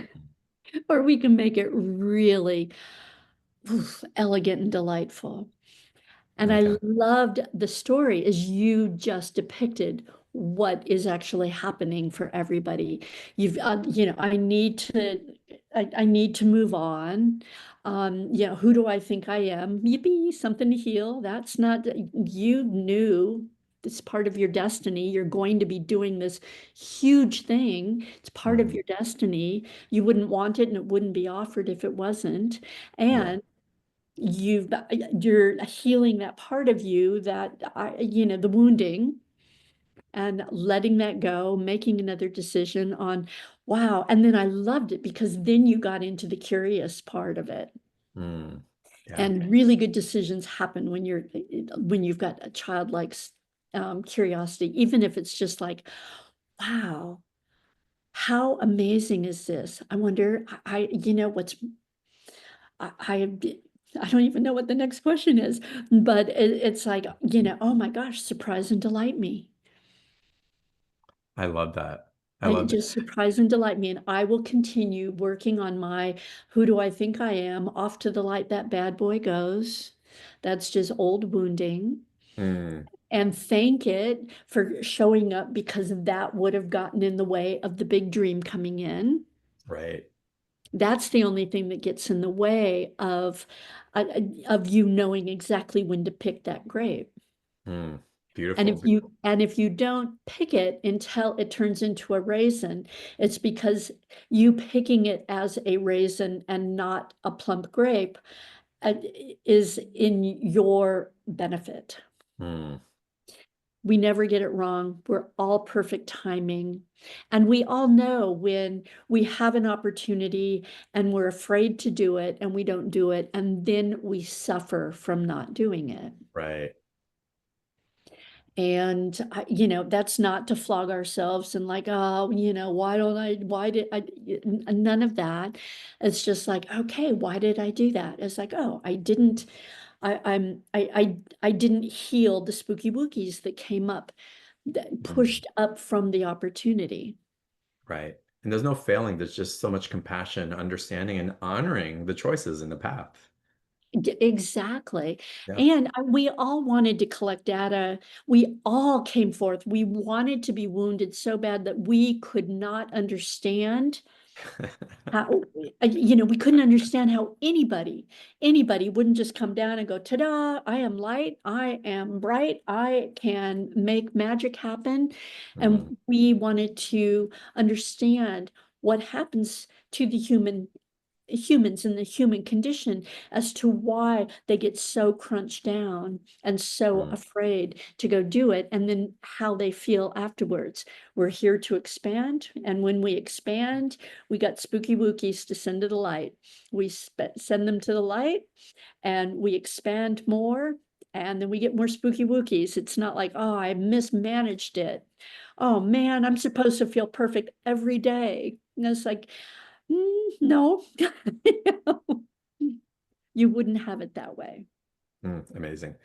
or we can make it really elegant and delightful. And I
Okay.
loved the story as you just depicted what is actually happening for everybody. I need to move on. Who do I think I am? Yippee, something to heal. That's not, you knew it's part of your destiny. You're going to be doing this huge thing. It's part of
Mhm.
your destiny. You wouldn't want it and it wouldn't be offered if it wasn't.
Yeah.
And you're healing that part of you that the wounding, and letting that go, making another decision on, wow. And then I loved it because then you got into the curious part of it.
Mm. Yeah.
And really good decisions happen when you've got a childlike curiosity, even if it's just like, wow, how amazing is this? I wonder, what's I don't even know what the next question is, but it's like, oh my gosh, surprise and delight me.
I love that. I
I
love that.
just surprise and delight me, and I will continue working on my who do I think I am? Off to the light that bad boy goes. That's just old wounding.
Mm.
And thank it for showing up because that would have gotten in the way of the big dream coming in.
Right.
That's the only thing that gets in the way of of you knowing exactly when to pick that grape.
Mm,
And
beautiful.
if you don't pick it until it turns into a raisin, it's because you picking it as a raisin and not a plump grape uh, is in your benefit.
Mm,
We never get it wrong. We're all perfect timing. And we all know when we have an opportunity and we're afraid to do it and we don't do it, and then we suffer from not doing it.
right.
And, you know, that's not to flog ourselves and like, oh, you know, why did I, none of that. It's just like, okay, why did I do that? It's like, oh, I didn't, I didn't heal the spooky wookies that came up, that
Mm,
pushed up from the opportunity.
right. And there's no failing. There's just so much compassion, understanding, and honoring the choices in the path.
Exactly.
Yeah.
And we all wanted to collect data. We all came forth. We wanted to be wounded so bad that we could not understand how, you know, we couldn't understand how anybody wouldn't just come down and go, ta-da, I am light, I am bright, I can make magic happen.
Mm,
And we wanted to understand what happens to the humans in the human condition as to why they get so crunched down and so
mm,
afraid to go do it, and then how they feel afterwards. We're here to expand, and when we expand, we got spooky wookies to send to the light. We send them to the light, and we expand more, and then we get more spooky wookies. It's not like, oh, I mismanaged it. Oh man, I'm supposed to feel perfect every day. And it's like, no, you wouldn't have it that way.
amazing.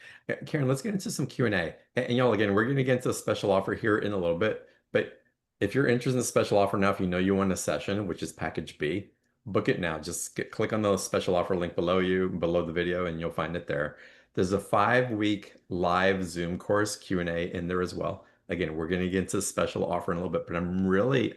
Karen, let's get into some Q&A. And y'all, again, we're going to get into a special offer here in a little bit. But if you're interested in the special offer now, if you know you want a session, which is package B, book it now. Just click on the special offer link below you, below the video, and you'll find it there. There's a 5-week live Zoom course Q&A in there as well. Again, we're going to get into the special offer in a little bit, but I'm really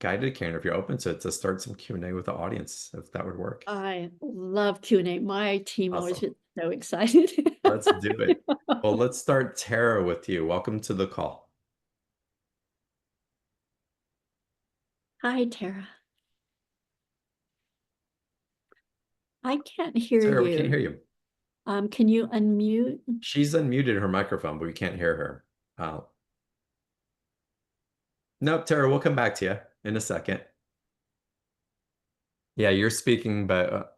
guided, Karen, if you're open to start some Q&A with the audience, if that would work.
I love Q&A. My team always
Awesome.
gets so excited.
Let's do it. Well, let's start Tara with you. Welcome to the call.
Hi, Tara. I can't hear
Tara, we can't
you.
hear you.
Can you unmute?
She's unmuted her microphone, but we can't hear her. Nope, Tara, we'll come back to you in a second. Yeah, you're speaking, but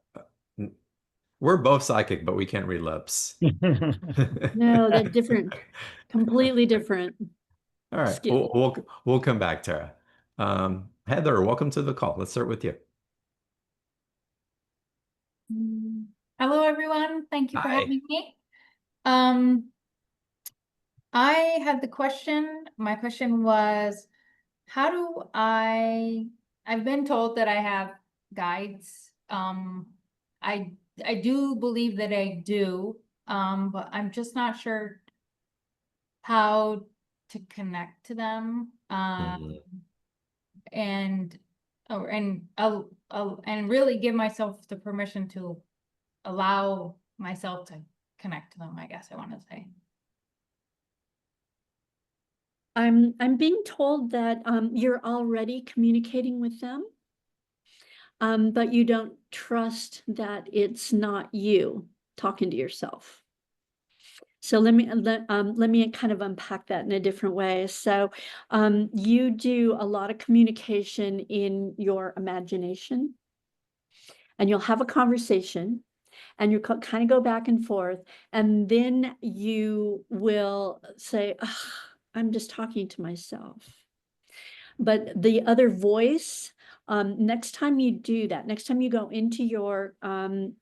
we're both psychic, but we can't read lips.
No, they're different, completely different
All right,
skill.
we'll come back, Tara. Heather, welcome to the call. Let's start with you.
Mm. Hello, everyone. Thank you for
Hi.
having me. Um, I had the question. My question was, how do I've been told that I have guides. I I do believe that I do, but I'm just not sure how to connect to them.
Mhm.
And and really give myself the permission to allow myself to connect to them, I guess I want to say.
I'm being told that you're already communicating with them, but you don't trust that it's not you talking to yourself. So let me kind of unpack that in a different way. So you do a lot of communication in your imagination, and you'll have a conversation, and you kind of go back and forth, and then you will say, "Ugh, I'm just talking to myself." But the other voice, next time you do that, next time you go into your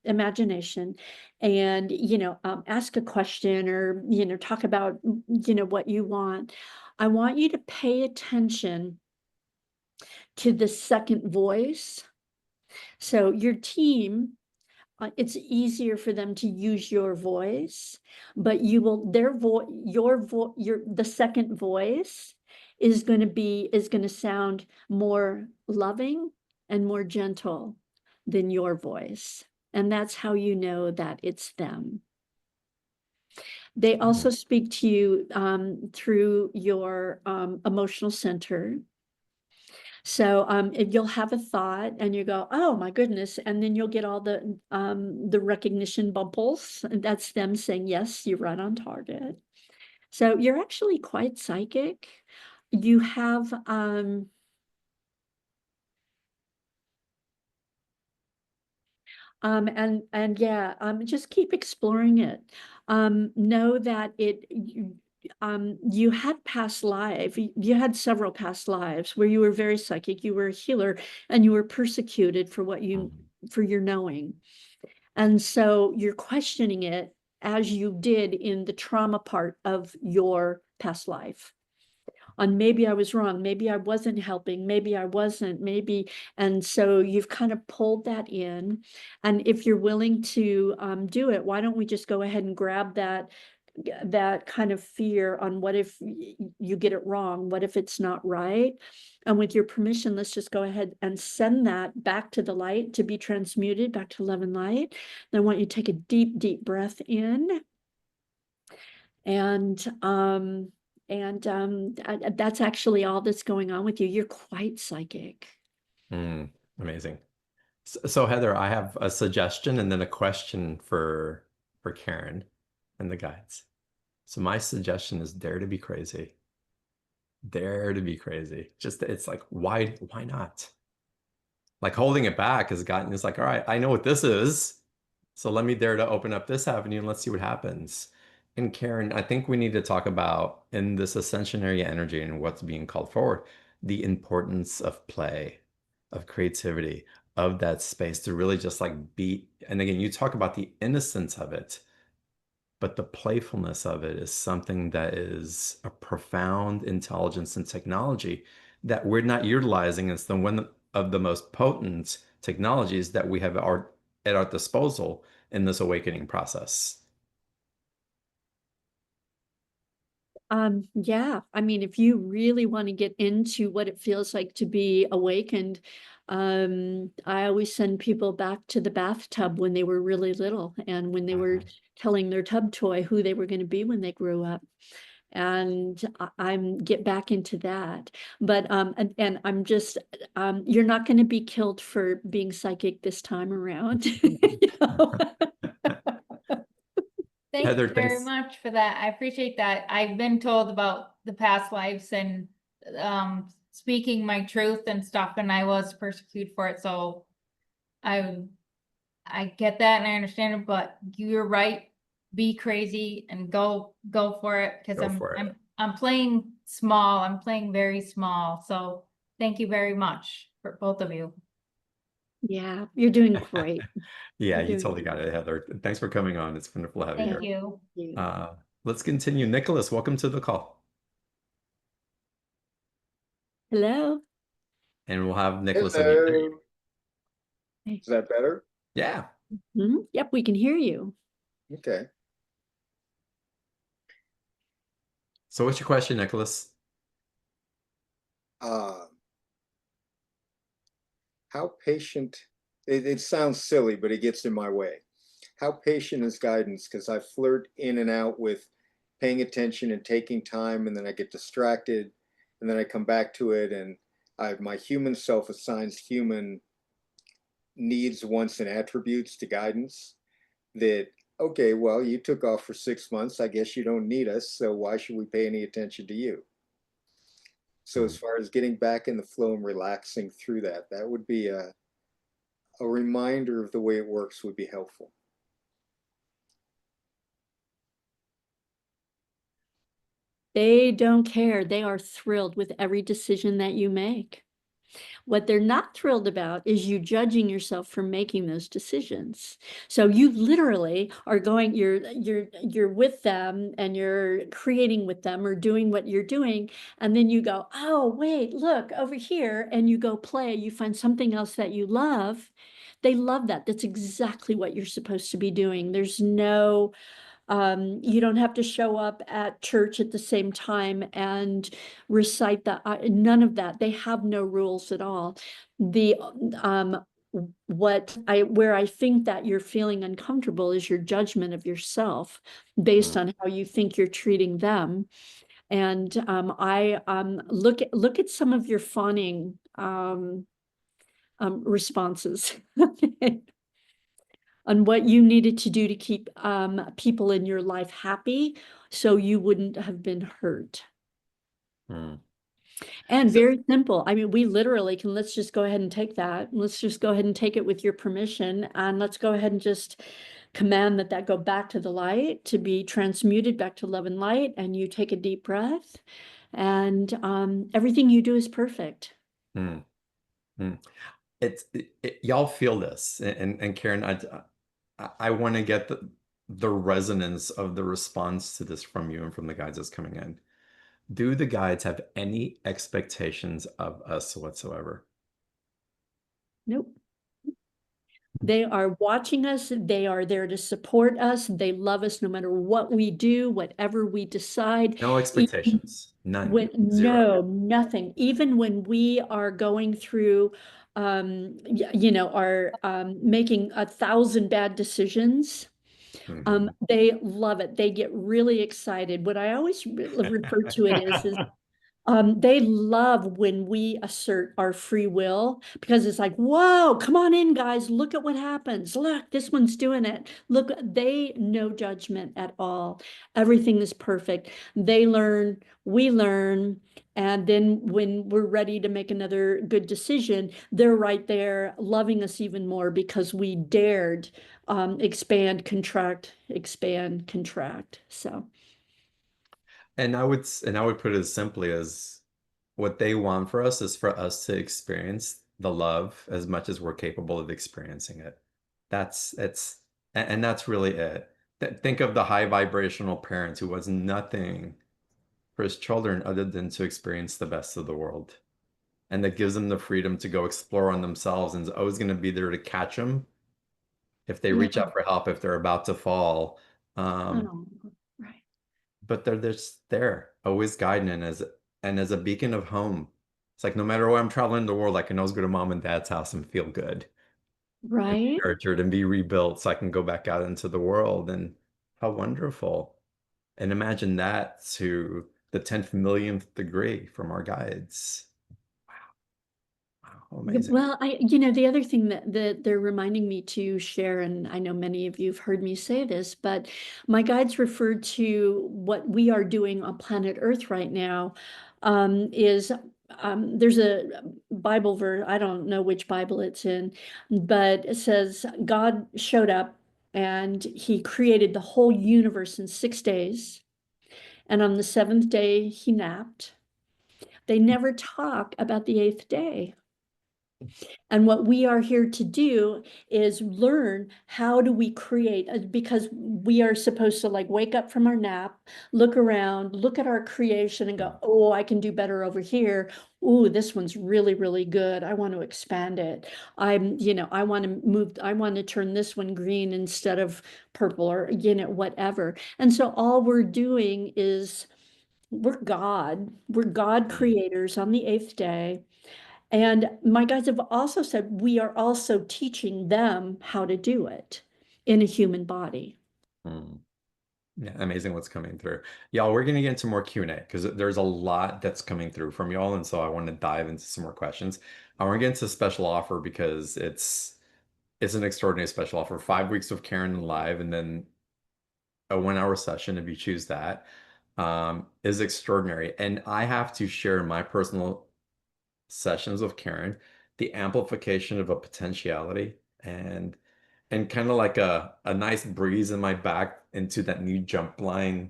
imagination and, you know, ask a question or, you know, talk about, you know, what you want, I want you to pay attention to the second voice. So your team, it's easier for them to use your voice, but you will, the second voice is going to sound more loving and more gentle than your voice. And that's how you know that it's them. They also speak to you through your emotional center. So if you'll have a thought and you go, oh my goodness, and then you'll get all the recognition bubbles, and that's them saying, yes, you're right on target. So you're actually quite psychic. You have and yeah, just keep exploring it. Know that you had past life. You had several past lives where you were very psychic. You were a healer, and you were persecuted for what you for your knowing, and so you're questioning it as you did in the trauma part of your past life. On maybe I was wrong, maybe I wasn't helping, maybe I wasn't, maybe, and so you've kind of pulled that in. And if you're willing to do it, why don't we just go ahead and grab that kind of fear on what if you get it wrong? What if it's not right? And with your permission, let's just go ahead and send that back to the light to be transmuted back to love and light. Then I want you to take a deep, deep breath in. And that's actually all that's going on with you. You're quite psychic.
Amazing. So Heather, I have a suggestion and then a question for Karin and the guides. So my suggestion is dare to be crazy. Dare to be crazy. Just it's like why not? Like holding it back has gotten it's like, all right, I know what this is. So let me dare to open up this avenue and let's see what happens. And Karin, I think we need to talk about in this ascensionary energy and what's being called forward, the importance of play, of creativity, of that space to really just like be. And again, you talk about the innocence of it, but the playfulness of it is something that is a profound intelligence and technology that we're not utilizing. It's the one of the most potent technologies that we have at our disposal in this awakening process.
Yeah, I mean, if you really want to get into what it feels like to be awakened, I always send people back to the bathtub when they were really little and when they were telling their tub toy who they were going to be when they grew up. And I'm get back into that. But and I'm just you're not going to be killed for being psychic this time around. You know?
Thank
Heather,
you very
thanks.
much for that. I appreciate that. I've been told about the past lives and speaking my truth and stuff, and I was persecuted for it. So I get that and I understand it, but you're right. Be crazy and go for it because
Go for it.
I'm playing small. I'm playing very small. So thank you very much for both of you.
Yeah, you're doing great.
Yeah,
You're
you
doing
totally got it, Heather. Thanks for coming on. It's wonderful to have you
Thank
here.
you.
Let's continue. Nicholas, welcome to the call.
Hello.
And we'll have Nicholas unmute.
Hello. Is that better?
Yeah.
Yep, we can hear you.
Okay.
So what's your question, Nicholas?
How patient, it sounds silly, but it gets in my way. How patient is guidance? Because I flirt in and out with paying attention and taking time, and then I get distracted, and then I come back to it, and my human self assigns human needs, wants, and attributes to guidance that, okay, well, you took off for 6 months. I guess you don't need us, so why should we pay any attention to you? So as far as getting back in the flow and relaxing through that, that would be a reminder of the way it works would be helpful.
They don't care. They are thrilled with every decision that you make. What they're not thrilled about is you judging yourself for making those decisions. So you literally are going, you're with them and you're creating with them or doing what you're doing. And then you go, oh, wait, look over here. And you go play, you find something else that you love. They love that. That's exactly what you're supposed to be doing. There's no, you don't have to show up at church at the same time and recite that. None of that. They have no rules at all. The where I think that you're feeling uncomfortable is your judgment of yourself based on how you think you're treating them. And I look at some of your fawning responses on what you needed to do to keep people in your life happy, so you wouldn't have been hurt.
Hmm.
And
So,
very simple. I mean, we literally can, let's just go ahead and take that. Let's just go ahead and take it with your permission. And let's go ahead and just command that go back to the light, to be transmuted back to love and light. And you take a deep breath, and everything you do is perfect.
hmm, hmm. Y'all feel this, and Karen, I want to get the resonance of the response to this from you and from the guides that's coming in. Do the guides have any expectations of us whatsoever?
Nope. They are watching us. They are there to support us. They love us no matter what we do, whatever we decide.
No expectations. None. Zero.
No, nothing. Even when we are going through, are making 1,000 bad decisions,
Mhm.
they love it. They get really excited. What I always refer to it is they love when we assert our free will, because it's like, whoa, come on in, guys. Look at what happens. Look, this one's doing it. Look, they no judgment at all. Everything is perfect. They learn, we learn. And then when we're ready to make another good decision, they're right there loving us even more because we dared expand, contract, expand, contract. So.
And I would put it as simply as what they want for us is for us to experience the love as much as we're capable of experiencing it. And that's really it. Think of the high vibrational parent who was nothing for his children other than to experience the best of the world. And that gives them the freedom to go explore on themselves and is always going to be there to catch them if they
Yeah.
reach out for help, if they're about to fall.
Oh, right.
But they're just there, always guiding and as a beacon of home. It's like no matter where I'm traveling the world, I can always go to mom and dad's house and feel good and be
Right.
nurtured and be rebuilt so I can go back out into the world. And how wonderful. And imagine that to the 10th millionth degree from our guides. Wow, amazing.
Well, the other thing that they're reminding me to share, and I know many of you have heard me say this, but my guides referred to what we are doing on planet Earth right now, is there's a Bible verse, I don't know which Bible it's in, but it says God showed up and he created the whole universe in 6 days. And on the seventh day, he napped. They never talk about the eighth day. And what we are here to do is learn how do we create, because we are supposed to like wake up from our nap, look around, look at our creation and go, oh, I can do better over here. Ooh, this one's really, really good. I want to expand it. I want to I want to turn this one green instead of purple, or, whatever. And so all we're doing is we're God creators on the eighth day. And my guides have also said we are also teaching them how to do it in a human body.
Mm. Yeah, amazing what's coming through. Y'all, we're going to get into more Q&A because there's a lot that's coming through from y'all. And so I want to dive into some more questions. I want to get into a special offer because it's an extraordinary special offer. 5 weeks of Karen live and then a 1 hour session, if you choose that, is extraordinary. And I have to share my personal sessions with Karen, the amplification of a potentiality and kind of like a nice breeze in my back into that new jump timeline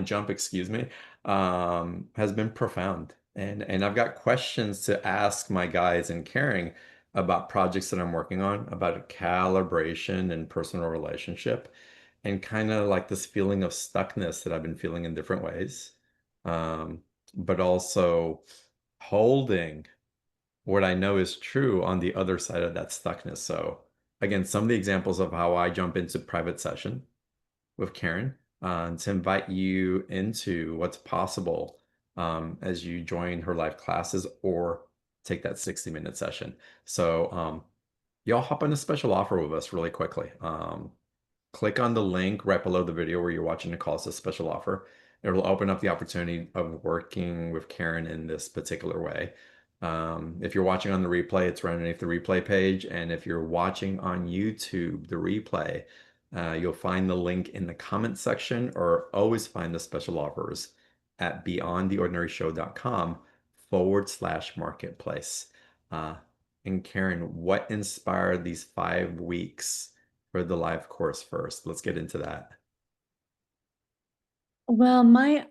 jump, excuse me, has been profound. And I've got questions to ask my guides and caring about projects that I'm working on, about calibration and personal relationship, and kind of like this feeling of stuckness that I've been feeling in different ways. But also holding what I know is true on the other side of that stuckness. So again, some of the examples of how I jump into private session with Karen to invite you into what's possible as you join her live classes or take that 60-minute session. So y'all hop on a special offer with us really quickly. Click on the link right below the video where you're watching the call. It's a special offer. It will open up the opportunity of working with Karin in this particular way. If you're watching on the replay, it's right underneath the replay page. And if you're watching on YouTube, the replay, you'll find the link in the comment section, or always find the special offers at beyondtheordinaryshow.com/marketplace. And Karin, what inspired these 5 weeks for the live course first? Let's get into that.
Well, my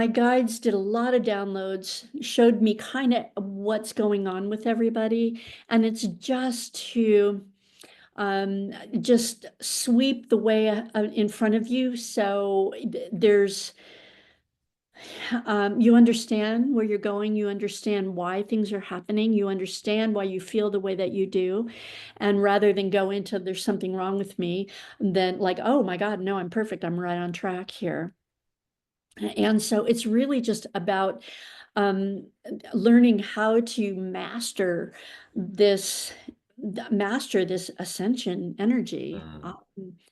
guides did a lot of downloads, showed me kind of what's going on with everybody, and it's just to just sweep the way in front of you, so there's you understand where you're going, you understand why things are happening, you understand why you feel the way that you do, and rather than go into there's something wrong with me, then like, oh my God, no, I'm perfect, I'm right on track here. And so it's really just about learning how to master this ascension energy.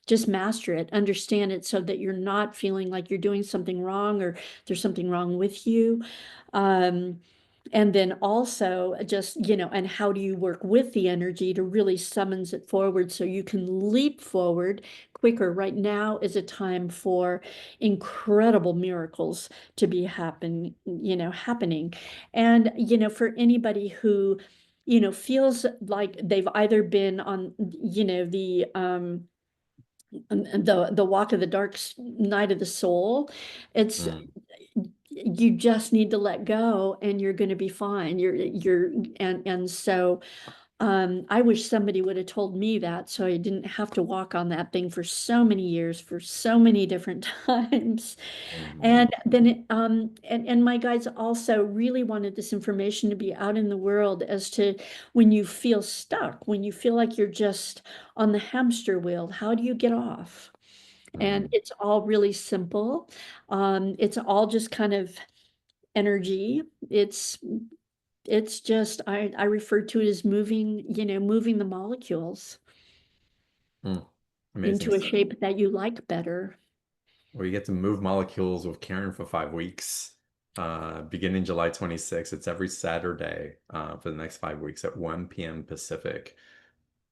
Just master it, understand it, so that you're not feeling like you're doing something wrong or there's something wrong with you. And then also just, and how do you work with the energy to really summons it forward so you can leap forward quicker. Right now is a time for incredible miracles to be happening. And, for anybody who, feels like they've either been on, the walk of the dark night of the soul, it's you just need to let go and you're going to be fine. And so I wish somebody would have told me that, so I didn't have to walk on that thing for so many years, for so many different times. And then and my guides also really wanted this information to be out in the world as to when you feel stuck, when you feel like you're just on the hamster wheel, how do you get off? And it's all really simple. It's all just kind of energy. It's just I refer to it as moving the molecules
Amazing.
into a shape that you like better.
Well, you get to move molecules with Karin for 5 weeks, beginning July 26th. It's every Saturday for the next 5 weeks at 1 p.m. Pacific.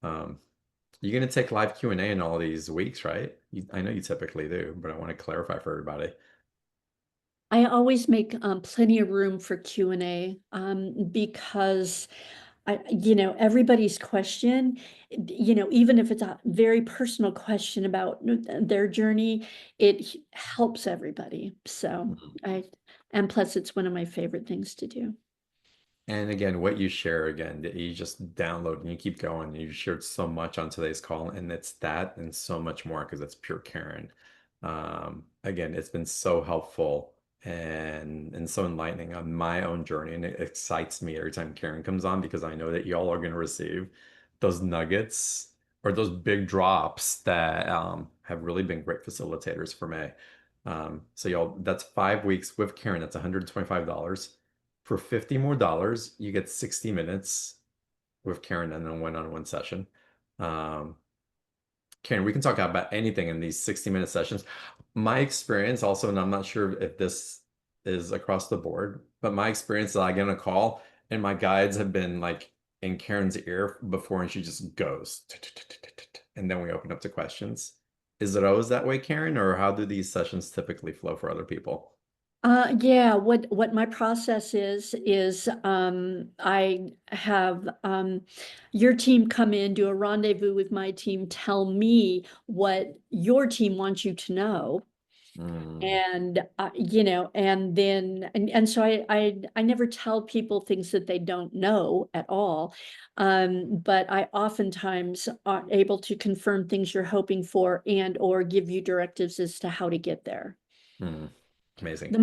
You're going to take live Q&A in all these weeks, right? I know you typically do, but I want to clarify for everybody.
I always make plenty of room for Q&A because everybody's question, even if it's a very personal question about their journey, it helps everybody. So and plus it's one of my favorite things to do.
And again, what you share again, that you just download and you keep going. You shared so much on today's call, and it's that and so much more because it's pure Karin. Again, it's been so helpful and so enlightening on my own journey, and it excites me every time Karin comes on because I know that y'all are going to receive those nuggets or those big drops that have really been great facilitators for me. So y'all, that's 5 weeks with Karin. That's $125. For $50 more, you get 60 minutes with Karin and a one-on-one session. Karin, we can talk about anything in these 60-minute sessions. My experience also, and I'm not sure if this is across the board, but my experience is I get on a call and my guides have been like in Karin's ear before and she just goes, and then we open up to questions. Is it always that way, Karin, or how do these sessions typically flow for other people?
Yeah, what my process is I have your team come in, do a rendezvous with my team, tell me what your team wants you to know. And and then and so I never tell people things that they don't know at all. But I oftentimes are able to confirm things you're hoping for and or give you directives as to how to get there.
Amazing.
The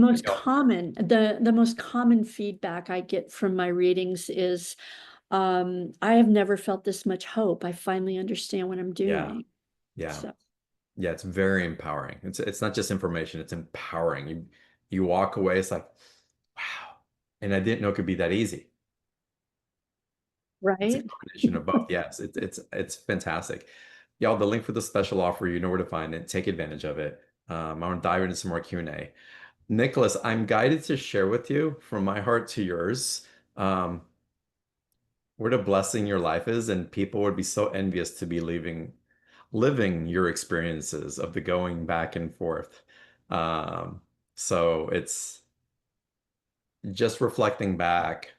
most common feedback I get from my readings is, I have never felt this much hope. I finally understand what I'm doing.
Yeah.
So.
Yeah, it's very empowering. It's not just information, it's empowering. You walk away, it's like, wow, And I didn't know it could be that easy. It's a
Right?
combination of both. Yes, it's fantastic. Y'all, the link for the special offer, you know where to find it. Take advantage of it. I want to dive into some more Q&A. Nicholas, I'm guided to share with you from my heart to yours, what a blessing your life is, and people would be so envious to be living your experiences of the going back and forth. Um, so it's just reflecting back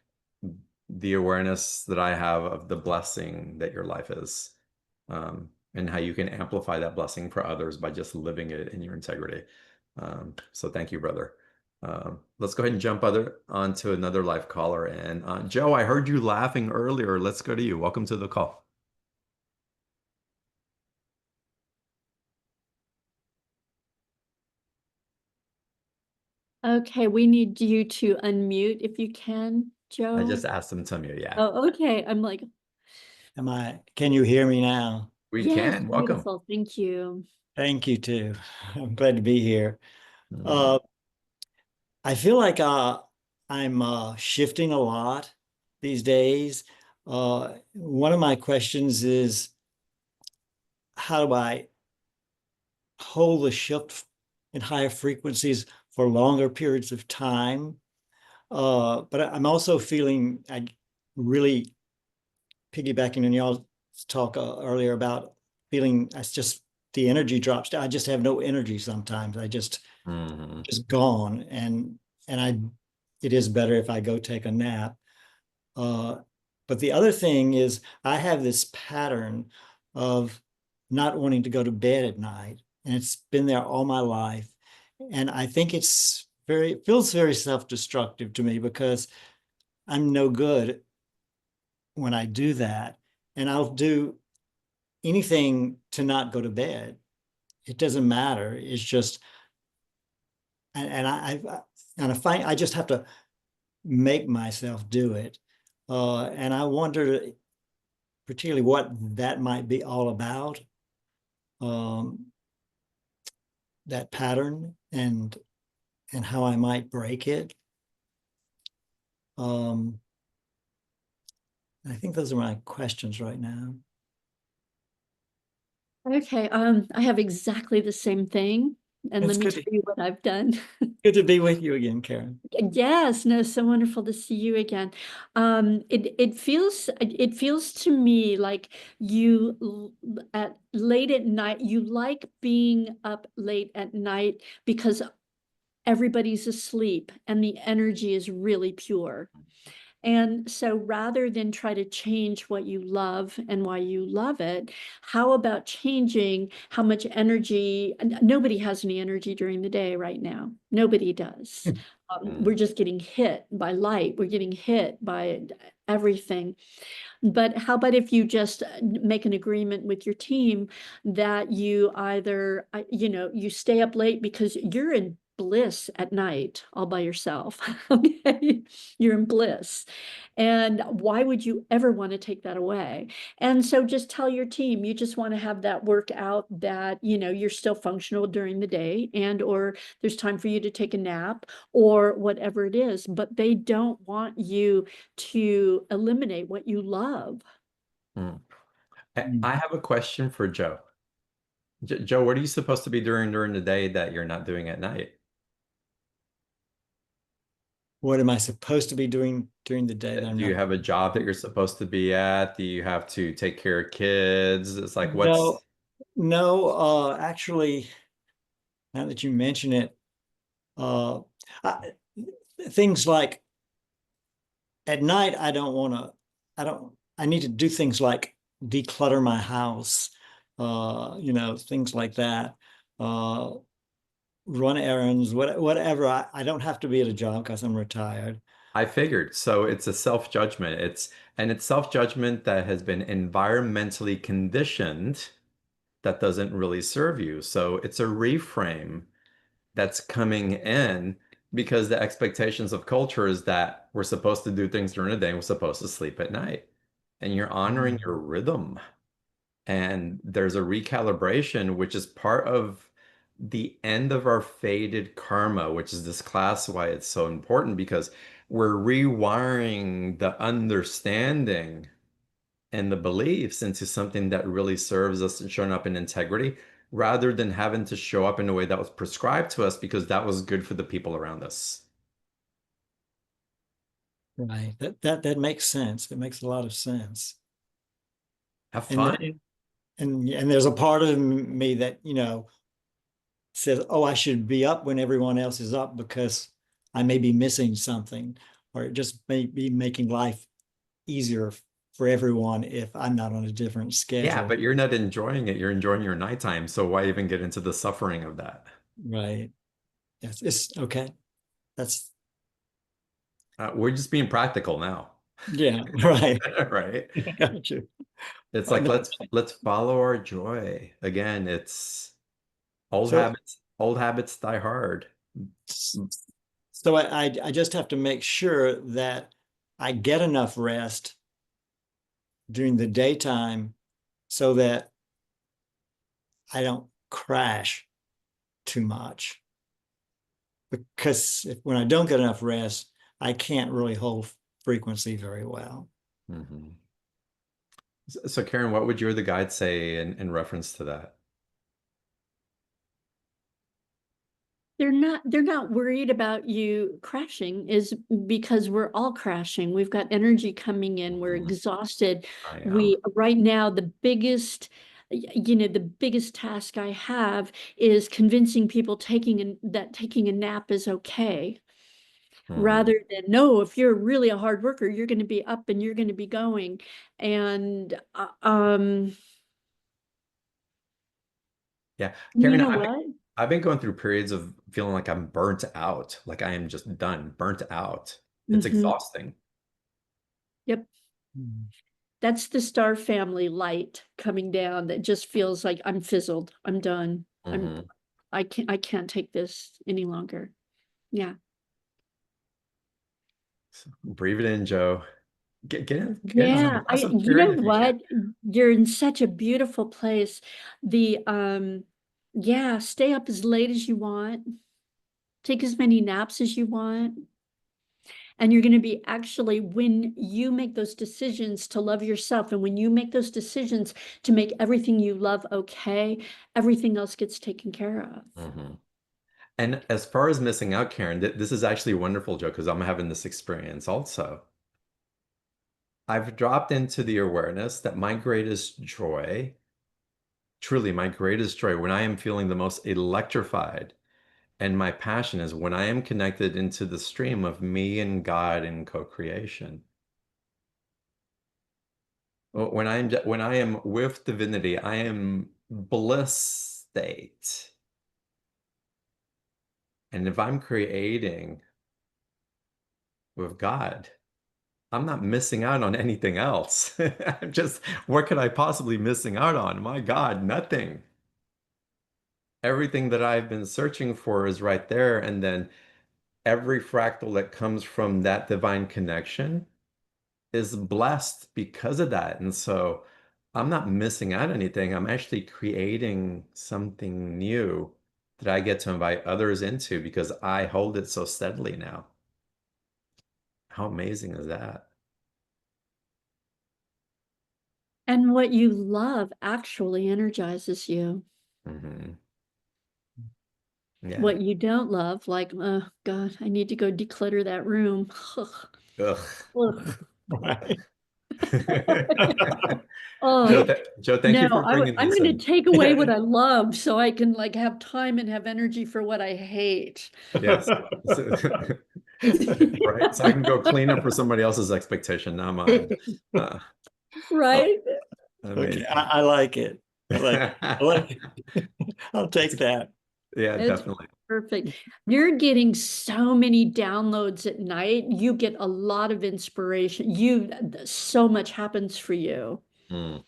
the awareness that I have of the blessing that your life is, and how you can amplify that blessing for others by just living it in your integrity. So thank you, brother. Let's go ahead and jump onto another live caller. And Joe, I heard you laughing earlier. Let's go to you. Welcome to the call.
Okay, we need you to unmute if you can, Joe.
I just asked him to mute. Yeah,
Oh, okay. I'm like,
Can you hear me now?
we
yes,
can. Welcome.
beautiful. Thank you.
Thank you too. I'm glad to be here.
Mm.
I feel like I'm shifting a lot these days. One of my questions is, how do I hold the shift in higher frequencies for longer periods of time? But I'm also feeling, I really piggybacking on y'all's talk earlier about feeling it's just the energy drops down. I just have no energy sometimes. I just gone, and it is better if I go take a nap. But the other thing is I have this pattern of not wanting to go to bed at night, and it's been there all my life. And I think it feels very self-destructive to me because I'm no good when I do that. And I'll do anything to not go to bed. It doesn't matter. It's just, and I find I just have to make myself do it. And I wonder particularly what that might be all about, that pattern, and how I might break it. I think those are my questions right now.
Okay, I have exactly the same thing. And
It's
let me
good
tell
to-
you what I've done.
Good to be with you again, Karin.
Yes, no, so wonderful to see you again. It feels to me like at late at night, you like being up late at night because everybody's asleep and the energy is really pure. And so rather than try to change what you love and why you love it, how about changing how much energy? Nobody has any energy during the day right now. Nobody does. We're just getting hit by light. We're getting hit by everything. But how about if you just make an agreement with your team that you either, you stay up late because you're in bliss at night all by yourself. Okay, you're in bliss. And why would you ever want to take that away? And so just tell your team you just want to have that work out, that you're still functional during the day, and or there's time for you to take a nap or whatever it is, but they don't want you to eliminate what you love.
I have a question for Joe. Joe, what are you supposed to be doing during the day that you're not doing at night?
What am I supposed to be doing during the day that I'm
Do you
not?
have a job that you're supposed to be at? Do you have to take care of kids? It's like,
No, actually, now that you mention it, uh, I, things like at night, I need to do things like declutter my house, things like that, run errands, whatever. I don't have to be at a job because I'm retired.
I figured. So it's a self-judgment. It's self-judgment that has been environmentally conditioned that doesn't really serve you. So it's a reframe that's coming in because the expectations of culture is that we're supposed to do things during the day and we're supposed to sleep at night. And you're honoring your rhythm. And there's a recalibration, which is part of the end of our faded karma, which is this class why it's so important because we're rewiring the understanding and the beliefs into something that really serves us and showing up in integrity rather than having to show up in a way that was prescribed to us because that was good for the people around us.
Right. That makes sense. It makes a lot of sense.
Have
And
fun.
and there's a part of me that, says, oh, I should be up when everyone else is up because I may be missing something, or it just may be making life easier for everyone if I'm not on a different
Yeah,
schedule.
but you're not enjoying it. You're enjoying your nighttime. So why even get into the suffering of that?
Right. Yes, it's okay. That's
We're just being practical now,
yeah, right.
right?
Got you.
It's
Oh,
like
no.
let's follow our joy. Again, it's
So
old habits die hard.
so I just have to make sure that I get enough rest during the daytime so that I don't crash too much. Because when I don't get enough rest, I can't really hold frequency very well.
Mhm. So Karen, what would you or the guide say in reference to that?
They're not worried about you crashing is because we're all crashing. We've got energy coming in, we're
Mhm.
exhausted.
I am.
We right now the biggest task I have is convincing people that taking a nap is okay.
Mhm.
Rather than no, if you're really a hard worker, you're going to be up and you're going to be going. And
Yeah,
you
Karen,
know what?
I've been going through periods of feeling like I'm burnt out, like I am just done, burnt out. It's
Hmm.
exhausting.
Yep.
Mm.
That's the star family light coming down that just feels like I'm fizzled. I'm done.
Mhm.
I can't take this any longer. Yeah.
So breathe it in, Joe. Get in
Yeah.
some
I
bless some
you
Karen
know
if you can.
what? You're in such a beautiful place. The yeah, stay up as late as you want. Take as many naps as you want. And you're going to be actually, when you make those decisions to love yourself, and when you make those decisions to make everything you love okay, everything else gets taken care of.
Mhm. And as far as missing out, Karen, this is actually wonderful, Joe, because I'm having this experience also. I've dropped into the awareness that my greatest joy, truly my greatest joy, when I am feeling the most electrified and my passion is when I am connected into the stream of me and God in co-creation. When I am with divinity, I am bliss state. And if I'm creating with God, I'm not missing out on anything else. I'm just, what could I possibly missing out on? My God, nothing. Everything that I've been searching for is right there. And then every fractal that comes from that divine connection is blessed because of that. And so I'm not missing out anything. I'm actually creating something new that I get to invite others into because I hold it so steadily now. How amazing is that?
And what you love actually energizes you.
Hmm. Yeah.
What you don't love, like, oh God, I need to go declutter that room.
Ugh.
Ugh.
Right.
Oh,
Joe, thank
no,
you for bringing
I'm
this
going to
in.
take away what I love so I can like have time and have energy for what I hate.
Yes. Right. So I can go clean up for somebody else's expectation, not mine. Uh,
Right?
Okay,
amazing.
I like it. I like it. I like it. I'll take that.
Yeah,
It's
definitely.
perfect. You're getting so many downloads at night. You get a lot of inspiration. So much happens for you
Mm.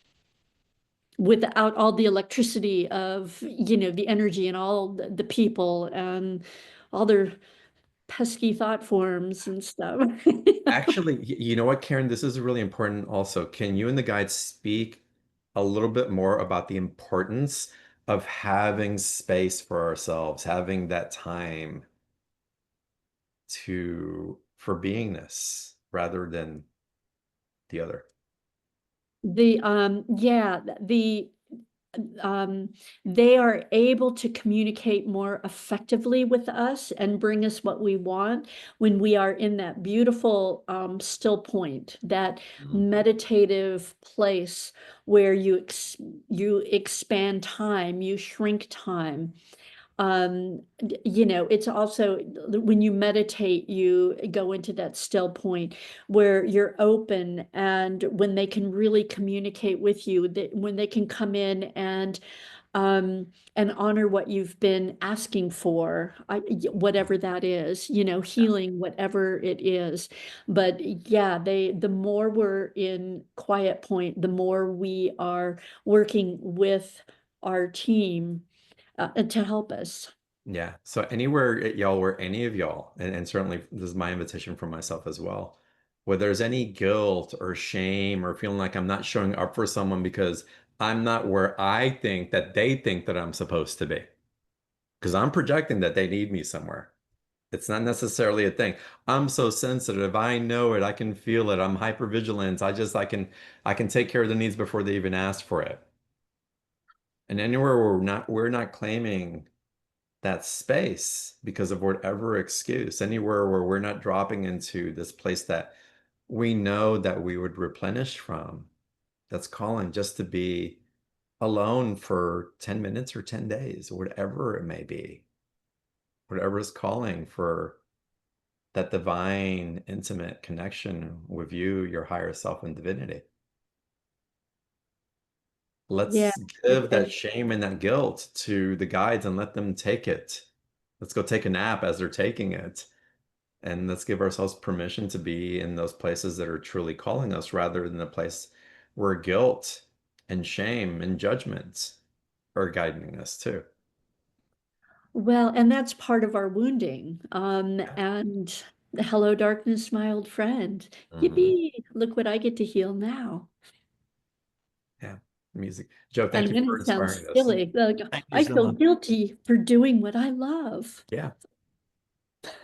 without all the electricity of, the energy and all the people and all their pesky thought forms and stuff.
Actually, you know what, Karen, this is really important also. Can you and the guide speak a little bit more about the importance of having space for ourselves, having that time to for beingness rather than the other.
They are able to communicate more effectively with us and bring us what we want when we are in that beautiful still point, that meditative place where you expand time, you shrink time. It's also when you meditate, you go into that still point where you're open, and when they can really communicate with you, when they can come in and honor what you've been asking for, whatever that is, healing, whatever it is. But yeah, the more we're in quiet point, the more we are working with our team to help us.
Yeah. So anywhere y'all, where any of y'all, and certainly this is my invitation for myself as well, where there's any guilt or shame or feeling like I'm not showing up for someone because I'm not where I think that they think that I'm supposed to be. Because I'm projecting that they need me somewhere. It's not necessarily a thing. I'm so sensitive. I know it. I can feel it. I'm hypervigilant. I can take care of the needs before they even ask for it. And anywhere we're not claiming that space because of whatever excuse, anywhere where we're not dropping into this place that we know that we would replenish from, that's calling just to be alone for 10 minutes or 10 days, or whatever it may be, whatever is calling for that divine, intimate connection with you, your higher self, and divinity.
Yeah.
Let's give that shame and that guilt to the guides and let them take it. Let's go take a nap as they're taking it. And let's give ourselves permission to be in those places that are truly calling us rather than the place where guilt and shame and judgment are guiding us too.
Well, and that's part of our wounding. And hello, darkness, my old friend. Yippee! Look what I get to heal now.
Yeah, music. Joe, thank
And
you
then
for
it sounds
inspiring us.
silly. Like,
Thank you
I
so
feel
much.
guilty for doing what I love.
Yeah.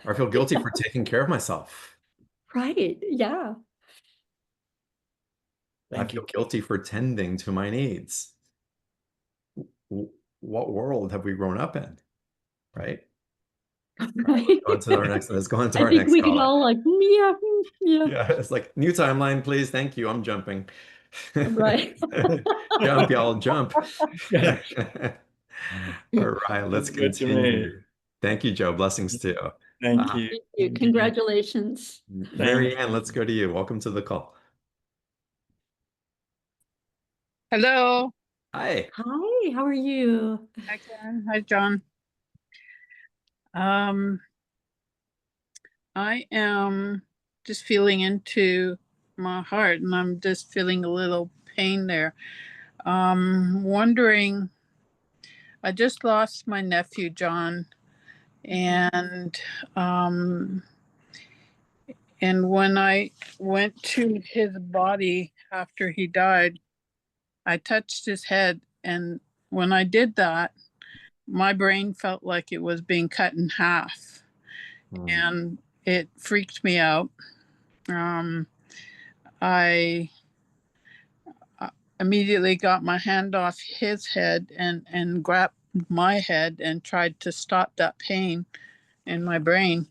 Or I feel guilty for taking care of myself.
Right. Yeah.
I
Thank
feel
you.
guilty for tending to my needs. What world have we grown up in? Right?
Right.
Let's go on to
I
our
think
next
we can
caller.
all like, yeah, yeah.
Yeah, it's like new timeline, please. Thank you. I'm jumping.
Right.
Jump, y'all, jump. All right, let's
Good to me.
continue. Thank you, Joe. Blessings to you.
Thank you.
Thank you. Congratulations.
Mary Ann, let's go to you. Welcome to the call.
Hello.
Hi.
Hi, how are you?
Hi, Karen. Hi, John. I am just feeling into my heart, and I'm just feeling a little pain there. Wondering, I just lost my nephew, John, and when I went to his body after he died, I touched his head, and when I did that, my brain felt like it was being cut in half, and it freaked me out. I immediately got my hand off his head and grabbed my head and tried to stop that pain in my brain.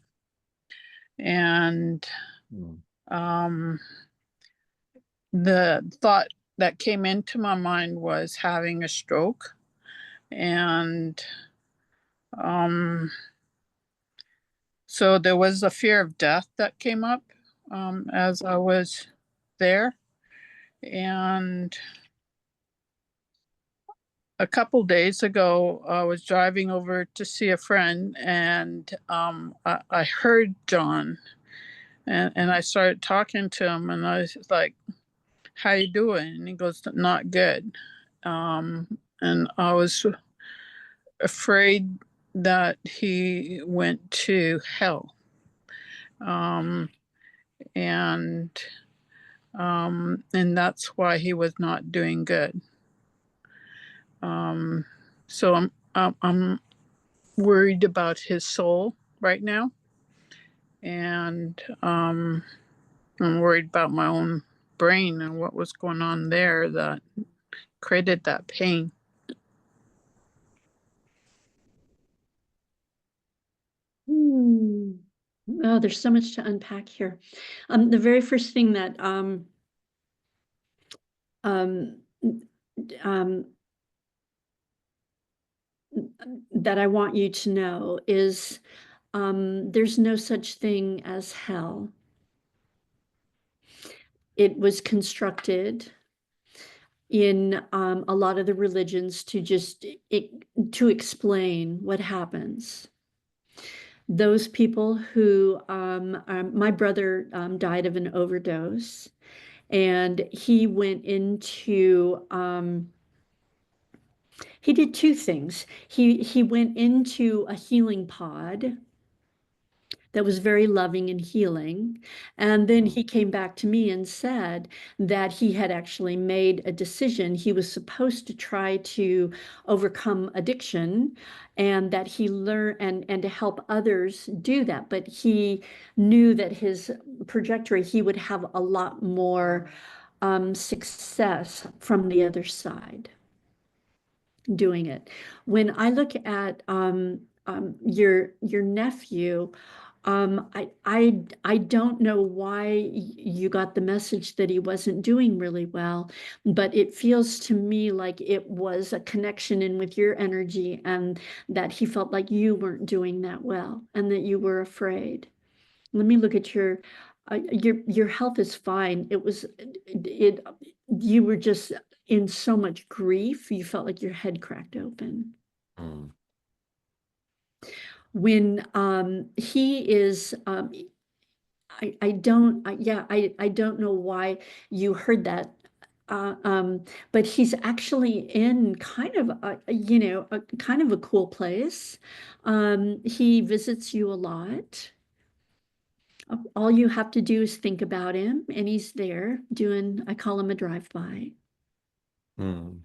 And the thought that came into my mind was having a stroke. And so there was a fear of death that came up as I was there. And a couple days ago, I was driving over to see a friend, and I heard John, and I started talking to him, and I was like, "How you doing?" And he goes, "Not good." And I was afraid that he went to hell, and that's why he was not doing good. So I'm worried about his soul right now, and I'm worried about my own brain and what was going on there that created that pain.
Oh, there's so much to unpack here. The very first thing that that I want you to know is there's no such thing as hell. It was constructed in a lot of the religions to just to explain what happens. Those people who my brother died of an overdose, and he went into he did two things. He went into a healing pod that was very loving and healing. And then he came back to me and said that he had actually made a decision. He was supposed to try to overcome addiction, and that he learned and to help others do that. But he knew that his trajectory, he would have a lot more success from the other side doing it. When I look at your nephew, I don't know why you got the message that he wasn't doing really well, but it feels to me like it was a connection in with your energy, and that he felt like you weren't doing that well and that you were afraid. Let me look at your health is fine. You were just in so much grief, you felt like your head cracked open.
Mm.
When he is I don't know why you heard that, but he's actually in kind of a kind of a cool place. He visits you a lot. All you have to do is think about him, and he's there doing, I call him a drive-by.
Mm.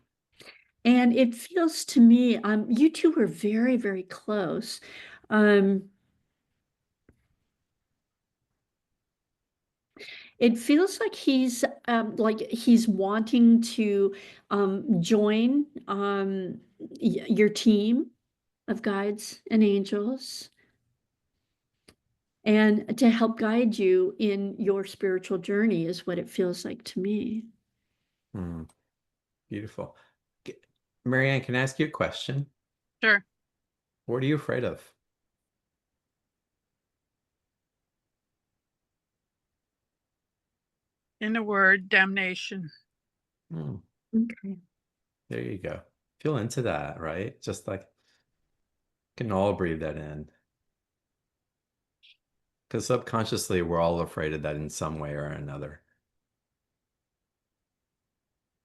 And it feels to me, you two are very, very close. It feels like he's wanting to join your team of guides and angels, and to help guide you in your spiritual journey is what it feels like to me.
Mm. Beautiful. Marianne, can I ask you a question?
Sure.
What are you afraid of?
In a word, damnation.
Mm.
Okay.
There you go. Feel into that, right? Just like can all breathe that in. Because subconsciously, we're all afraid of that in some way or another.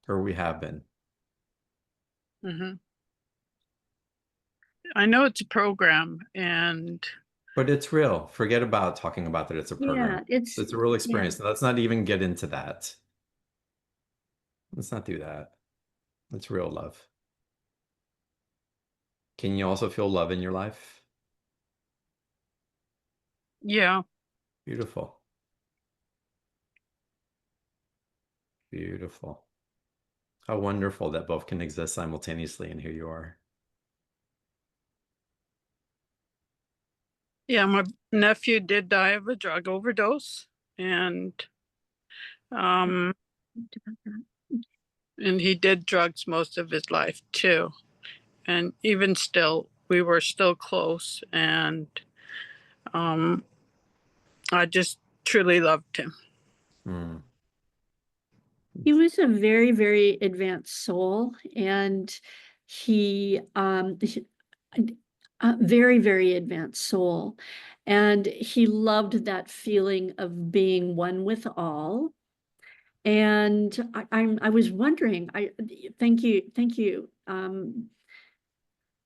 Or we have been.
Mm-hmm. I know it's a program, and
But it's real. Forget about talking about that it's a
Yeah,
program. It's a real experience. So let's not even get into that. Let's not do that. It's real love. Can you also feel love in your life?
yeah.
Beautiful. Beautiful. How wonderful that both can exist simultaneously, and here you are.
Yeah, my nephew did die of a drug overdose, and and he did drugs most of his life too. And even still, we were still close, and I just truly loved him.
Mm.
He was a very, very advanced soul, and he a very, very advanced soul. And he loved that feeling of being one with all. And I was wondering, thank you,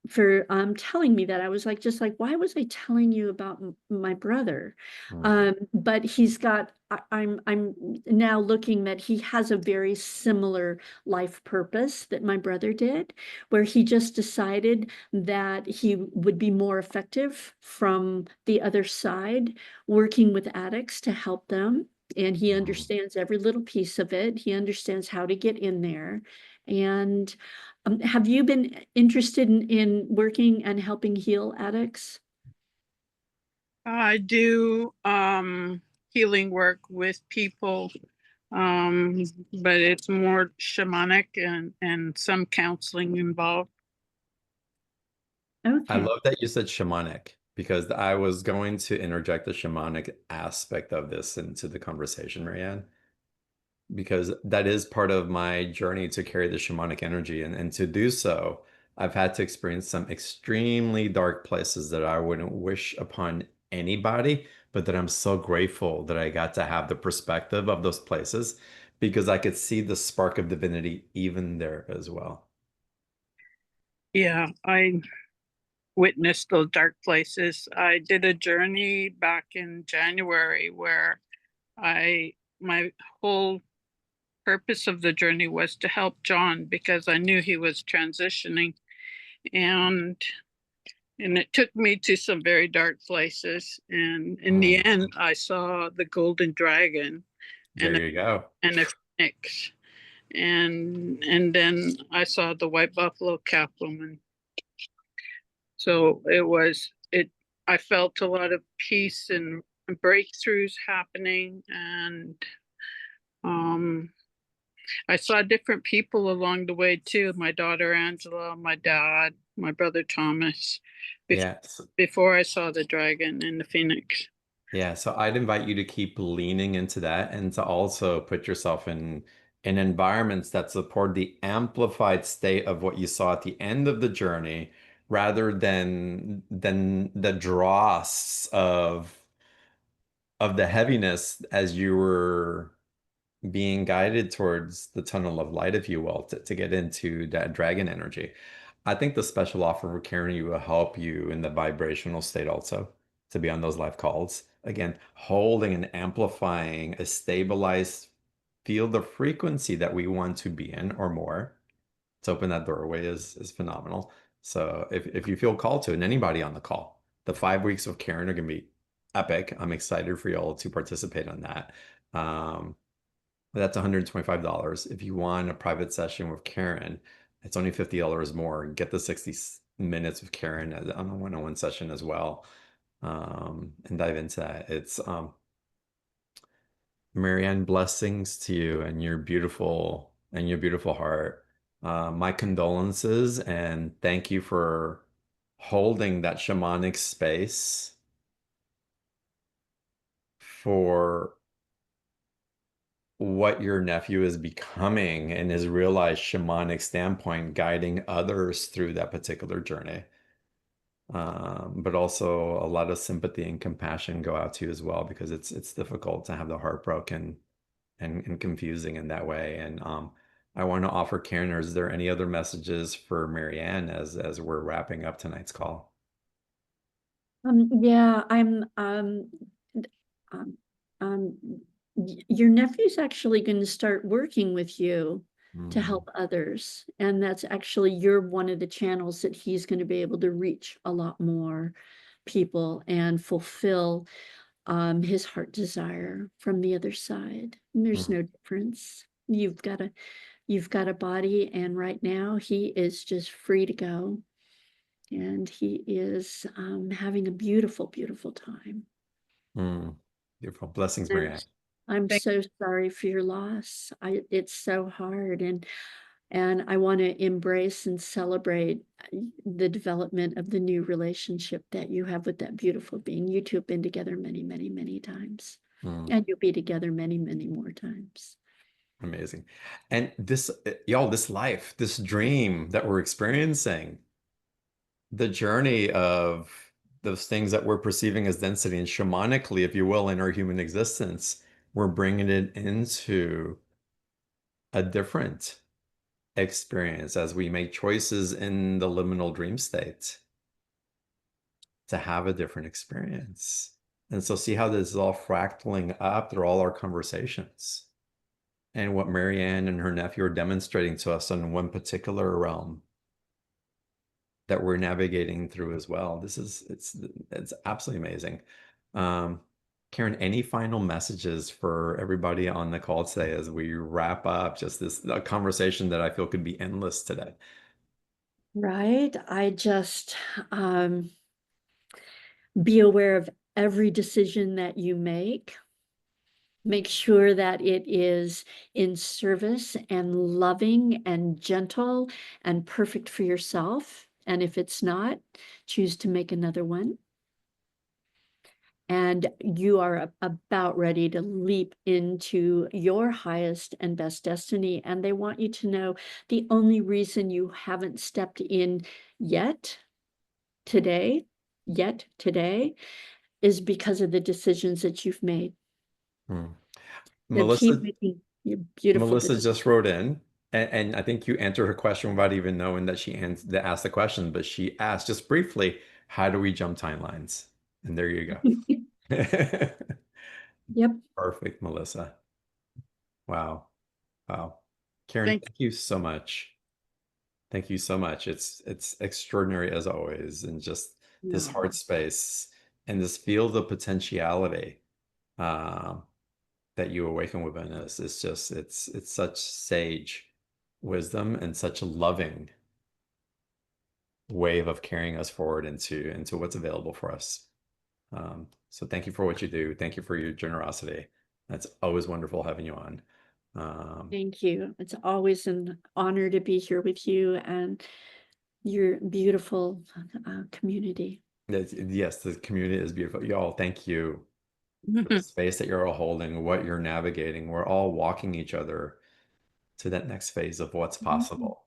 telling me that. I was like, just like, why was I telling you about my brother? But he's got, I'm now looking that he has a very similar life purpose that my brother did, where he just decided that he would be more effective from the other side, working with addicts to help them. And he understands every little piece of it. He understands how to get in there. And have you been interested in working and helping heal addicts?
I do healing work with people, but it's more shamanic and some counseling involved.
I
Okay.
love that you said shamanic because I was going to interject the shamanic aspect of this into the conversation, Marianne, because that is part of my journey to carry the shamanic energy. And to do so, I've had to experience some extremely dark places that I wouldn't wish upon anybody, but that I'm so grateful that I got to have the perspective of those places because I could see the spark of divinity even there as well.
Yeah, I witnessed those dark places. I did a journey back in January where my whole purpose of the journey was to help John because I knew he was transitioning, and it took me to some very dark places, and in the end I saw the golden dragon
There you go.
and a phoenix, and then I saw the white buffalo Catwoman. So I felt a lot of peace and breakthroughs happening, and I saw different people along the way too. My daughter Angela, my dad, my brother Thomas,
Yes.
before I saw the dragon and the phoenix.
Yeah, so I'd invite you to keep leaning into that and to also put yourself in environments that support the amplified state of what you saw at the end of the journey rather than the dross of the heaviness as you were being guided towards the tunnel of light, if you will, to get into that dragon energy. I think the special offer for Karen you will help you in the vibrational state also to be on those live calls. Again, holding and amplifying a stabilized field of frequency that we want to be in or more. To open that doorway is phenomenal. So if you feel called to it, and anybody on the call, the 5 weeks of Karen are gonna be epic. I'm excited for y'all to participate on that. That's $125. If you want a private session with Karen, it's only $50 more. Get the 60 minutes with Karen on a one-on-one session as well, and dive into that. It's Marianne, blessings to you and your beautiful heart. My condolences and thank you for holding that shamanic space for what your nephew is becoming and his realized shamanic standpoint, guiding others through that particular journey. But also a lot of sympathy and compassion go out to you as well because it's difficult to have the heart broken and confusing in that way. And I want to offer Karen, or is there any other messages for Marianne as we're wrapping up tonight's call?
Yeah, your nephew's actually going to start working with you to help others. And that's actually, you're one of the channels that he's going to be able to reach a lot more people and fulfill his heart desire from the other side. And there's no difference. You've got a body, and right now he is just free to go. And he is having a beautiful, beautiful time.
Beautiful. Blessings,
And
Marianne.
I'm so sorry for your loss. It's so hard, and I want to embrace and celebrate the development of the new relationship that you have with that beautiful being. You two have been together many, many, many times, and you'll be together many, many more times.
Amazing. And this, y'all, this life, this dream that we're experiencing, the journey of those things that we're perceiving as density and shamanically, if you will, in our human existence, we're bringing it into a different experience as we make choices in the liminal dream state to have a different experience. And so see how this is all fractaling up through all our conversations and what Marianne and her nephew are demonstrating to us in one particular realm that we're navigating through as well. It's absolutely amazing. Karin, any final messages for everybody on the call today as we wrap up just a conversation that I feel could be endless today?
Right. I just be aware of every decision that you make. Make sure that it is in service and loving and gentle and perfect for yourself. And if it's not, choose to make another one. And you are about ready to leap into your highest and best destiny. And they want you to know the only reason you haven't stepped in yet today, is because of the decisions that you've made. Then keep making your beautiful
Melissa
decisions.
just wrote in, and I think you answered her question without even knowing that she asked the question, but she asked just briefly, how do we jump timelines? And there you go.
Yep.
Perfect, Melissa. Wow. Wow. Karin,
Thank
thank you so much. Thank you so much. It's extraordinary as always, and just this
No.
heart space and this field of potentiality that you awaken within us. It's just it's such sage wisdom and such a loving wave of carrying us forward into what's available for us. So thank you for what you do. Thank you for your generosity. It's always wonderful having you on.
Thank you. It's always an honor to be here with you and your beautiful community.
Yes, the community is beautiful. Y'all, thank you for the
you.
space that you're all holding, what you're navigating. We're all walking each other to that next phase of what's possible.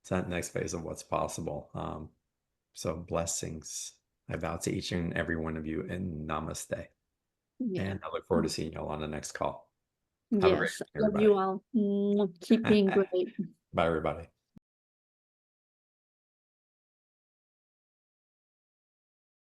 To that next phase of what's possible. So blessings. I bow to each and every one of you in namaste.
Yeah.
And I look forward to seeing y'all on the next call. Have a great
Yes.
day,
Love
everybody.
you all. Keep being great.
Bye, everybody.